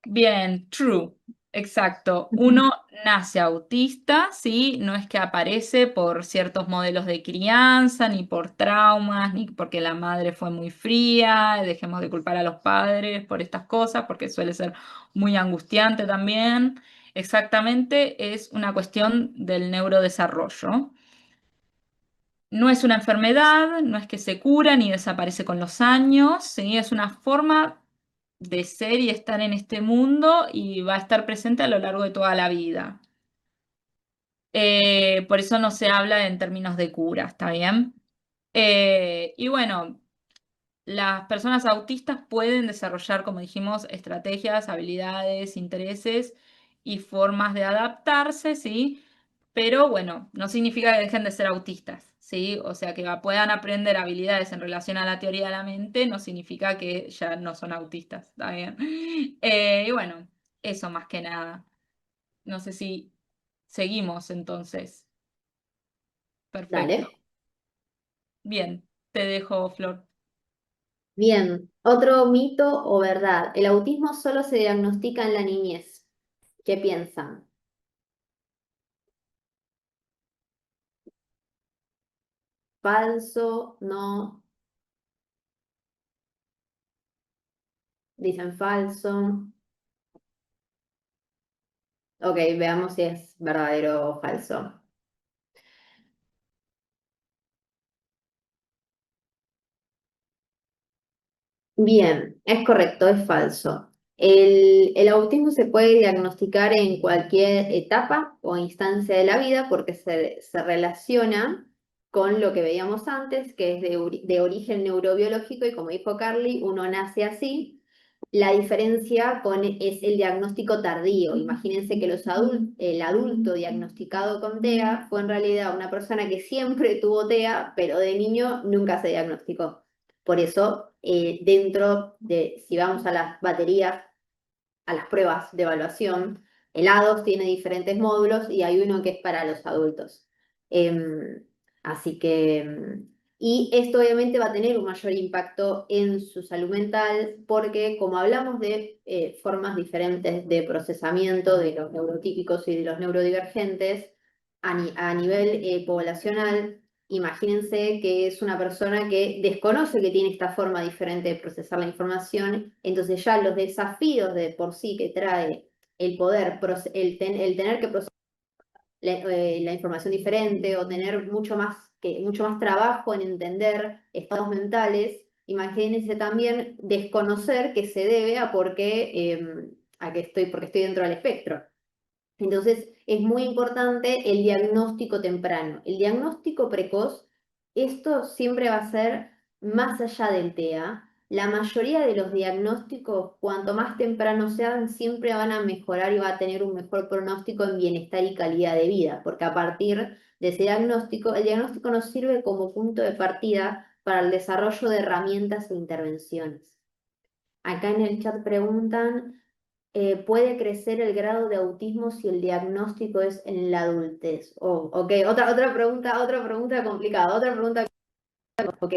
Bien, true, exacto. Uno nace autista, ¿sí? No es que aparece por ciertos modelos de crianza, ni por traumas, ni porque la madre fue muy fría. Dejemos de culpar a los padres por estas cosas, porque suele ser muy angustiante también. Exactamente, es una cuestión del neurodesarrollo. No es una enfermedad, no es que se cura ni desaparece con los años, ¿sí? Es una forma de ser y estar en este mundo y va a estar presente a lo largo de toda la vida. Por eso no se habla en términos de cura, ¿está bien? Y bueno, las personas autistas pueden desarrollar, como dijimos, estrategias, habilidades, intereses y formas de adaptarse, ¿sí? Pero bueno, no significa que dejen de ser autistas, ¿sí? O sea, que puedan aprender habilidades en relación a la teoría de la mente, no significa que ya no son autistas, ¿está bien? Y bueno, eso más que nada. No sé si seguimos entonces. Perfecto. Dale. Bien, te dejo, Flor. Bien, otro mito o verdad. El autismo solo se diagnostica en la niñez. ¿Qué piensan? Falso, no, dicen falso. Ok, veamos si es verdadero o falso. Bien, es correcto, es falso. El autismo se puede diagnosticar en cualquier etapa o instancia de la vida porque se relaciona con lo que veíamos antes, que es de origen neurobiológico y como dijo Carly, uno nace así. La diferencia es el diagnóstico tardío. Imagínense que el adulto diagnosticado con TEA fue en realidad una persona que siempre tuvo TEA, pero de niño nunca se diagnosticó. Por eso, dentro de, si vamos a las baterías, a las pruebas de evaluación, el A2 tiene diferentes módulos y hay uno que es para los adultos. Em, así que, y esto obviamente va a tener un mayor impacto en su salud mental porque como hablamos de formas diferentes de procesamiento de los neurotípicos y de los neurodivergentes, a nivel poblacional, imagínense que es una persona que desconoce que tiene esta forma diferente de procesar la información, entonces ya los desafíos de por sí que trae el poder, el tener que procesar la información diferente o tener mucho más trabajo en entender estados mentales, imagínense también desconocer que se debe a porque estoy dentro del espectro. Entonces, es muy importante el diagnóstico temprano. El diagnóstico precoz, esto siempre va a ser más allá del TEA, la mayoría de los diagnósticos, cuanto más temprano sean, siempre van a mejorar y va a tener un mejor pronóstico en bienestar y calidad de vida, porque a partir de ese diagnóstico, el diagnóstico nos sirve como punto de partida para el desarrollo de herramientas e intervenciones. Acá en el chat preguntan, ¿puede crecer el grado de autismo si el diagnóstico es en la adultez? Oh, ok, otra pregunta complicada, otra pregunta. Ok.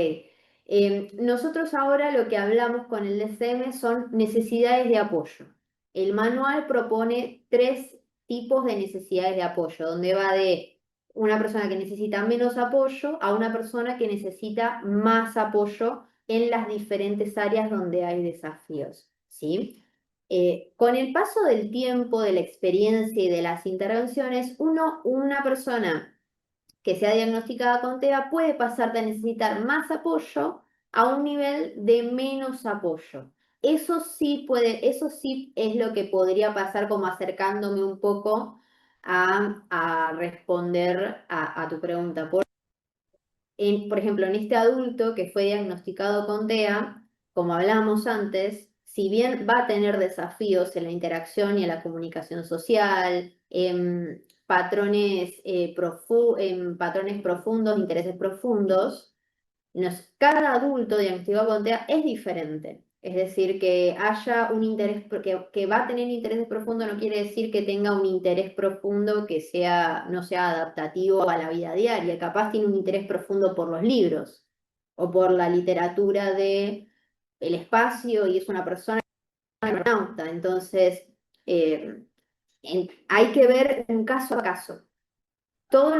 Nosotros ahora lo que hablamos con el DCM son necesidades de apoyo. El manual propone 3 tipos de necesidades de apoyo, donde va de una persona que necesita menos apoyo a una persona que necesita más apoyo en las diferentes áreas donde hay desafíos, ¿sí? Con el paso del tiempo, de la experiencia y de las intervenciones, una persona que sea diagnosticada con TEA puede pasar de necesitar más apoyo a un nivel de menos apoyo. Eso sí es lo que podría pasar como acercándome un poco a responder a tu pregunta. Por ejemplo, en este adulto que fue diagnosticado con TEA, como hablamos antes, si bien va a tener desafíos en la interacción y en la comunicación social, en patrones profundos, intereses profundos, cada adulto diagnosticado con TEA es diferente. Es decir, que haya un interés, que va a tener intereses profundos no quiere decir que tenga un interés profundo que no sea adaptativo a la vida diaria. Capaz tiene un interés profundo por los libros o por la literatura de el espacio y es una persona astronauta. Entonces, eh, hay que ver un caso a caso. Todos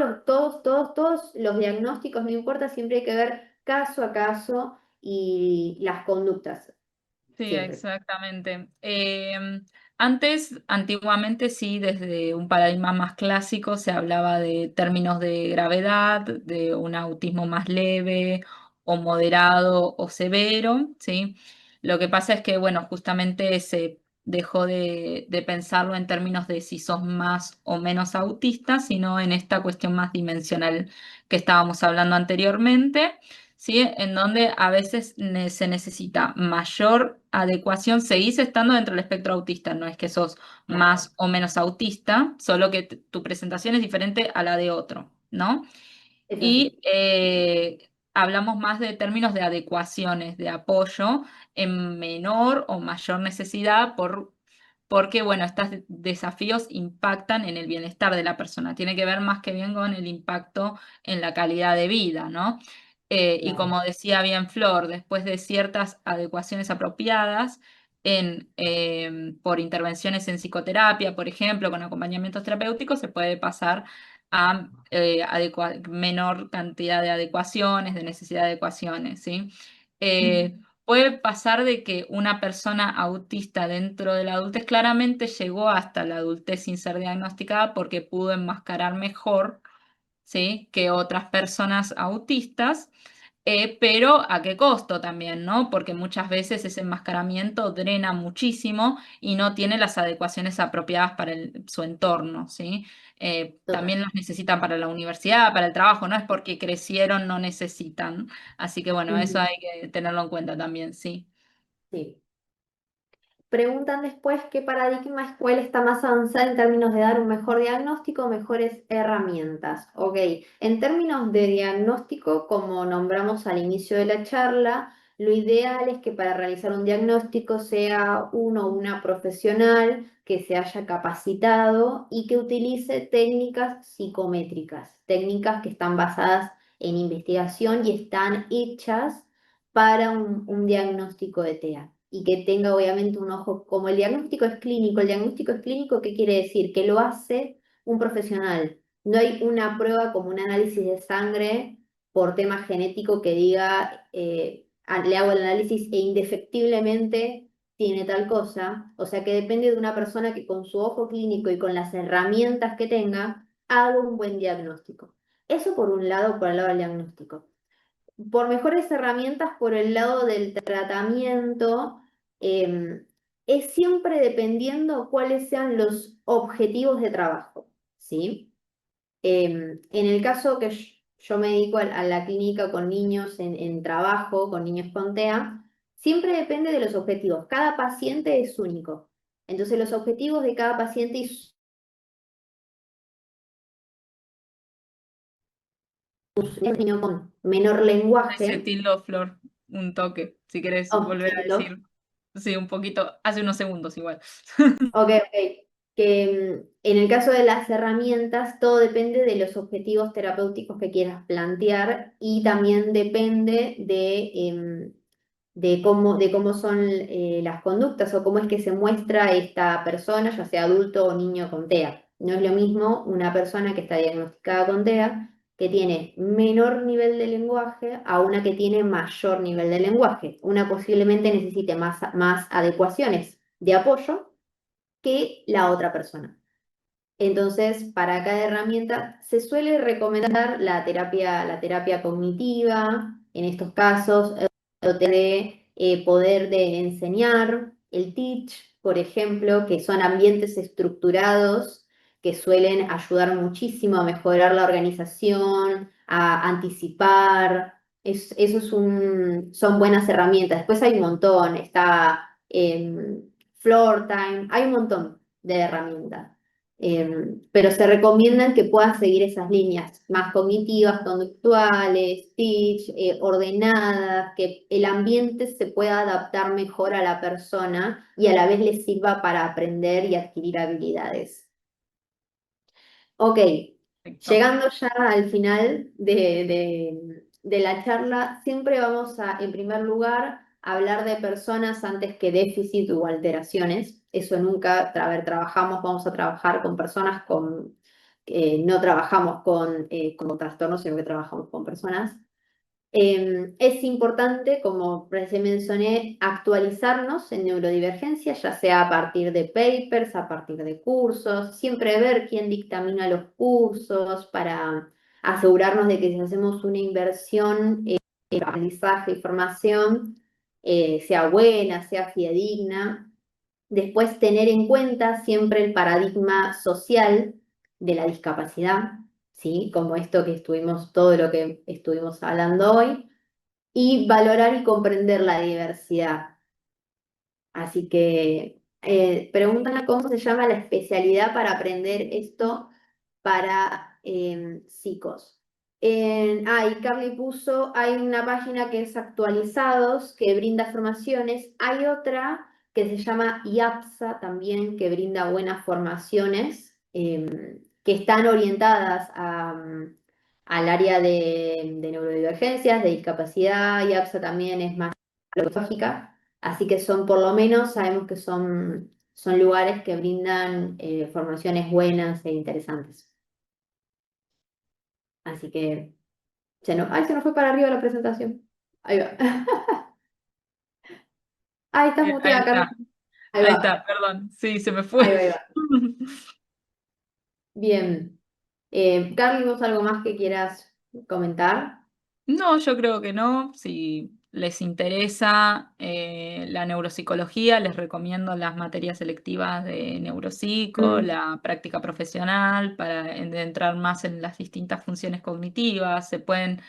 los diagnósticos, no importa, siempre hay que ver caso a caso y las conductas, Sí, siempre. exactamente. Antiguamente sí, desde un paradigma más clásico se hablaba de términos de gravedad, de un autismo más leve o moderado o severo, ¿sí? Lo que pasa es que, bueno, justamente se dejó de pensarlo en términos de si sos más o menos autista, sino en esta cuestión más dimensional que estábamos hablando anteriormente. ¿Sí? En donde a veces se necesita mayor adecuación, seguís estando dentro del espectro autista, no es que sos más o menos autista, solo que tu presentación es diferente a la de otro, ¿no? Es así. Y hablamos más de términos de adecuaciones, de apoyo en menor o mayor necesidad porque, bueno, estos desafíos impactan en el bienestar de la persona. Tiene que ver más que bien con el impacto en la calidad de vida, ¿no? Y Claro. como decía bien Flor, después de ciertas adecuaciones apropiadas, por intervenciones en psicoterapia, por ejemplo, con acompañamientos terapéuticos, se puede pasar a menor cantidad de adecuaciones, de necesidad de adecuaciones, ¿sí? Puede pasar de que una persona autista dentro de la adultez claramente llegó hasta la adultez sin ser diagnosticada porque pudo enmascarar mejor, ¿sí? que otras personas autistas, pero ¿a qué costo también, no? Porque muchas veces ese enmascaramiento drena muchísimo y no tiene las adecuaciones apropiadas para su entorno, ¿sí? Total. También los necesitan para la universidad, para el trabajo, no es porque crecieron, no necesitan. Así que bueno, eso Ujú. hay que tenerlo en cuenta también, sí. Sí. Preguntan después qué paradigma escuela está más avanzada en términos de dar un mejor diagnóstico o mejores herramientas. Ok, en términos de diagnóstico, como nombramos al inicio de la charla, lo ideal es que para realizar un diagnóstico sea uno o una profesional que se haya capacitado y que utilice técnicas psicométricas, técnicas que están basadas en investigación y están hechas para un diagnóstico de TEA y que tenga obviamente un ojo, como el diagnóstico es clínico, ¿qué quiere decir? Que lo hace un profesional. No hay una prueba como un análisis de sangre por tema genético que diga, le hago el análisis e indefectiblemente tiene tal cosa. O sea que depende de una persona que con su ojo clínico y con las herramientas que tenga, haga un buen diagnóstico. Eso por un lado, por el lado del diagnóstico por mejores herramientas por el lado del tratamiento, eh, es siempre dependiendo cuáles sean los objetivos de trabajo, ¿sí? En el caso que yo me dedico a la clínica con niños en trabajo, con niños con TEA, Siempre depende de los objetivos. Cada paciente es único. Entonces los objetivos de cada paciente y un niño con menor Se lenguaje, tildó, Flor, un toque, si querés oh, volver se a tildó. decir. Sí, un poquito, hace unos segundos igual. Ok, ok. Que en el caso de las herramientas, todo depende de los objetivos terapéuticos que quieras plantear y también depende de cómo son las conductas o cómo es que se muestra esta persona, ya sea adulto o niño con TEA. No es lo mismo una persona que está diagnosticada con TEA, que tiene menor nivel de lenguaje, a una que tiene mayor nivel de lenguaje. Una posiblemente necesite más adecuaciones de apoyo que la otra persona. Entonces, para cada herramienta se suele recomendar la terapia cognitiva, en estos casos, de poder de enseñar, el teach, por ejemplo, que son ambientes estructurados que suelen ayudar muchísimo a mejorar la organización, a anticipar. Eso son buenas herramientas. Después hay un montón, está Floor Time, hay un montón de herramientas. Pero se recomiendan que puedas seguir esas líneas más cognitivas, conductuales, teach, ordenadas, que el ambiente se pueda adaptar mejor a la persona y a la vez le sirva para aprender y adquirir habilidades. Ok, Perfecto. llegando ya al final de la charla, siempre vamos a, en primer lugar, hablar de personas antes que déficit u alteraciones. Eso nunca, a ver, vamos a trabajar con personas no trabajamos con trastornos, sino que trabajamos con personas. Es importante, como recién mencioné, actualizarnos en neurodivergencia, ya sea a partir de papers, a partir de cursos, siempre ver quién dictamina los cursos para asegurarnos de que si hacemos una inversión en aprendizaje y formación, sea buena, sea fidedigna. Después, tener en cuenta siempre el paradigma social de la discapacidad, ¿sí? Como esto que todo lo que estuvimos hablando hoy, y valorar y comprender la diversidad. Así que preguntan cómo se llama la especialidad para aprender esto para psicos. Y Carly puso, hay una página que es Actualizados, que brinda formaciones. Hay otra que se llama IAPSA también, que brinda buenas formaciones, que están orientadas al área de neurodivergencias, de discapacidad. IAPSA también es más lógica, así que por lo menos sabemos que son lugares que brindan formaciones buenas e interesantes. Así que se nos fue para arriba la presentación. Ahí va. Ahí estás Ahí muteada, Carlos. está, Ahí ahí va, está, perdón. Sí, se me ahí fue. va, ahí va. Bien. Carly, ¿vos algo más que quieras comentar? No, yo creo que no. Si les interesa la neuropsicología, les recomiendo las materias selectivas de neuropsico, Mm, la práctica profesional, para entrar más en las distintas funciones cognitivas. Se pueden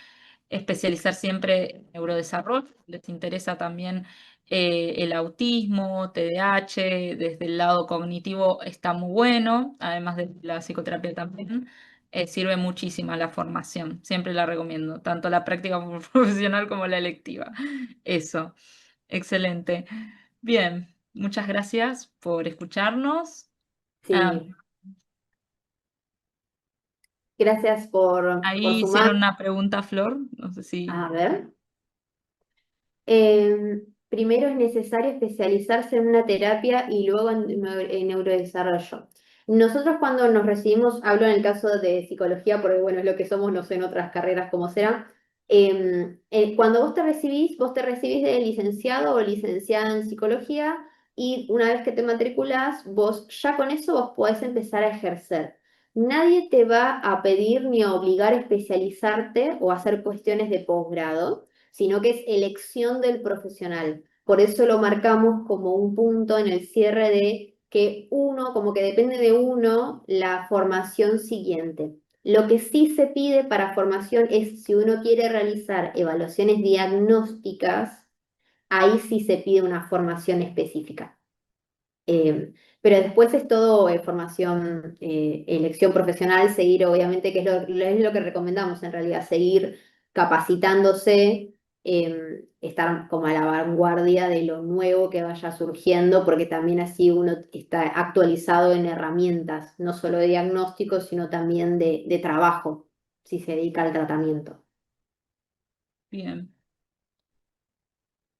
especializar siempre en neurodesarrollo. Les interesa también el autismo, TDAH, desde el lado cognitivo está muy bueno, además de la psicoterapia también. Sirve muchísimo la formación, siempre la recomiendo, tanto la práctica profesional como la electiva. Eso, excelente. Bien, muchas gracias por escucharnos. Ah, sí, gracias por ahí sumar. hicieron una pregunta, Flor, no sé si... A ver. Primero es necesario especializarse en una terapia y luego en neurodesarrollo. Nosotros cuando nos recibimos, hablo en el caso de psicología, porque bueno, es lo que somos, no sé en otras carreras cómo será. Cuando vos te recibís de licenciado o licenciada en psicología y una vez que te matriculás, vos ya con eso vos podés empezar a ejercer. Nadie te va a pedir ni a obligar a especializarte o a hacer cuestiones de posgrado, sino que es elección del profesional. Por eso lo marcamos como un punto en el cierre de que uno, como que depende de uno, la formación siguiente. Lo que sí se pide para formación es si uno quiere realizar evaluaciones diagnósticas, ahí sí se pide una formación específica. Eh, pero después es todo formación, elección profesional, seguir obviamente, que es lo que recomendamos en realidad, seguir capacitándose, estar como a la vanguardia de lo nuevo que vaya surgiendo, porque también así uno está actualizado en herramientas, no solo de diagnóstico, sino también de trabajo, si se dedica al tratamiento. Bien,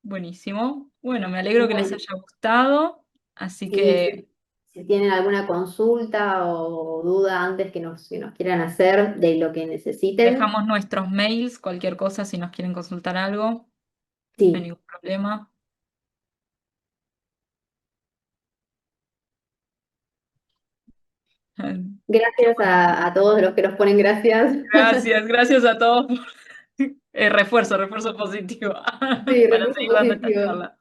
buenísimo. Bueno, me alegro que les Bueno, haya gustado, así sí, que si tienen alguna consulta o duda antes que nos quieran hacer de lo que necesiten, dejamos nuestros mails, cualquier cosa, si nos quieren consultar algo, no hay sí. ningún problema. Qué Gracias bueno. a todos los que nos ponen gracias. Gracias, gracias a todos. Refuerzo positivo Sí, para recursos seguir dando esta positivos. charla.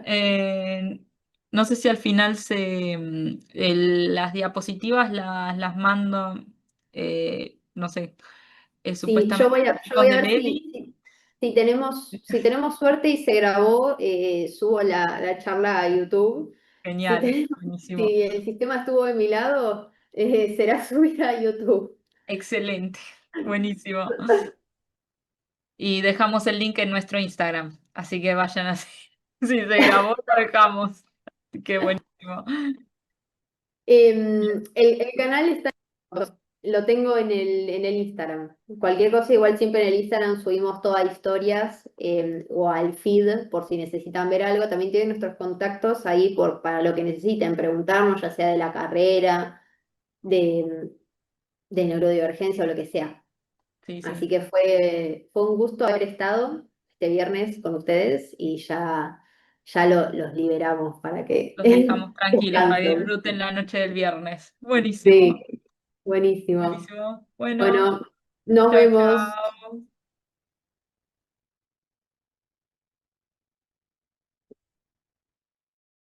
Eh, no sé si al final las diapositivas las mando, no sé, Sí, yo supuestamente voy a, yo los voy a de ver Levi. si tenemos suerte y se grabó, subo la charla a YouTube. Si, Genial, tenemos- buenísimo, si el sistema estuvo de mi lado, será subida a YouTube. excelente, buenísimo. Y dejamos el link en nuestro Instagram, así que vayan así. Si se grabó, lo dejamos. Así que buenísimo. El canal está, lo tengo en el Instagram. Cualquier cosa, igual siempre en el Instagram subimos todas historias, o al feed por si necesitan ver algo. También tienen nuestros contactos ahí para lo que necesiten, preguntarnos, ya sea de la carrera, de, de neurodivergencia o lo que sea. Sí, Así sí. que fue un gusto haber estado este viernes con ustedes y ya los liberamos para que Los dejamos tranquilos para que descansen. disfruten la noche del viernes. Buenísimo, Sí, buenísimo. buenísimo. Bueno, Bueno, nos chao, vemos. chao.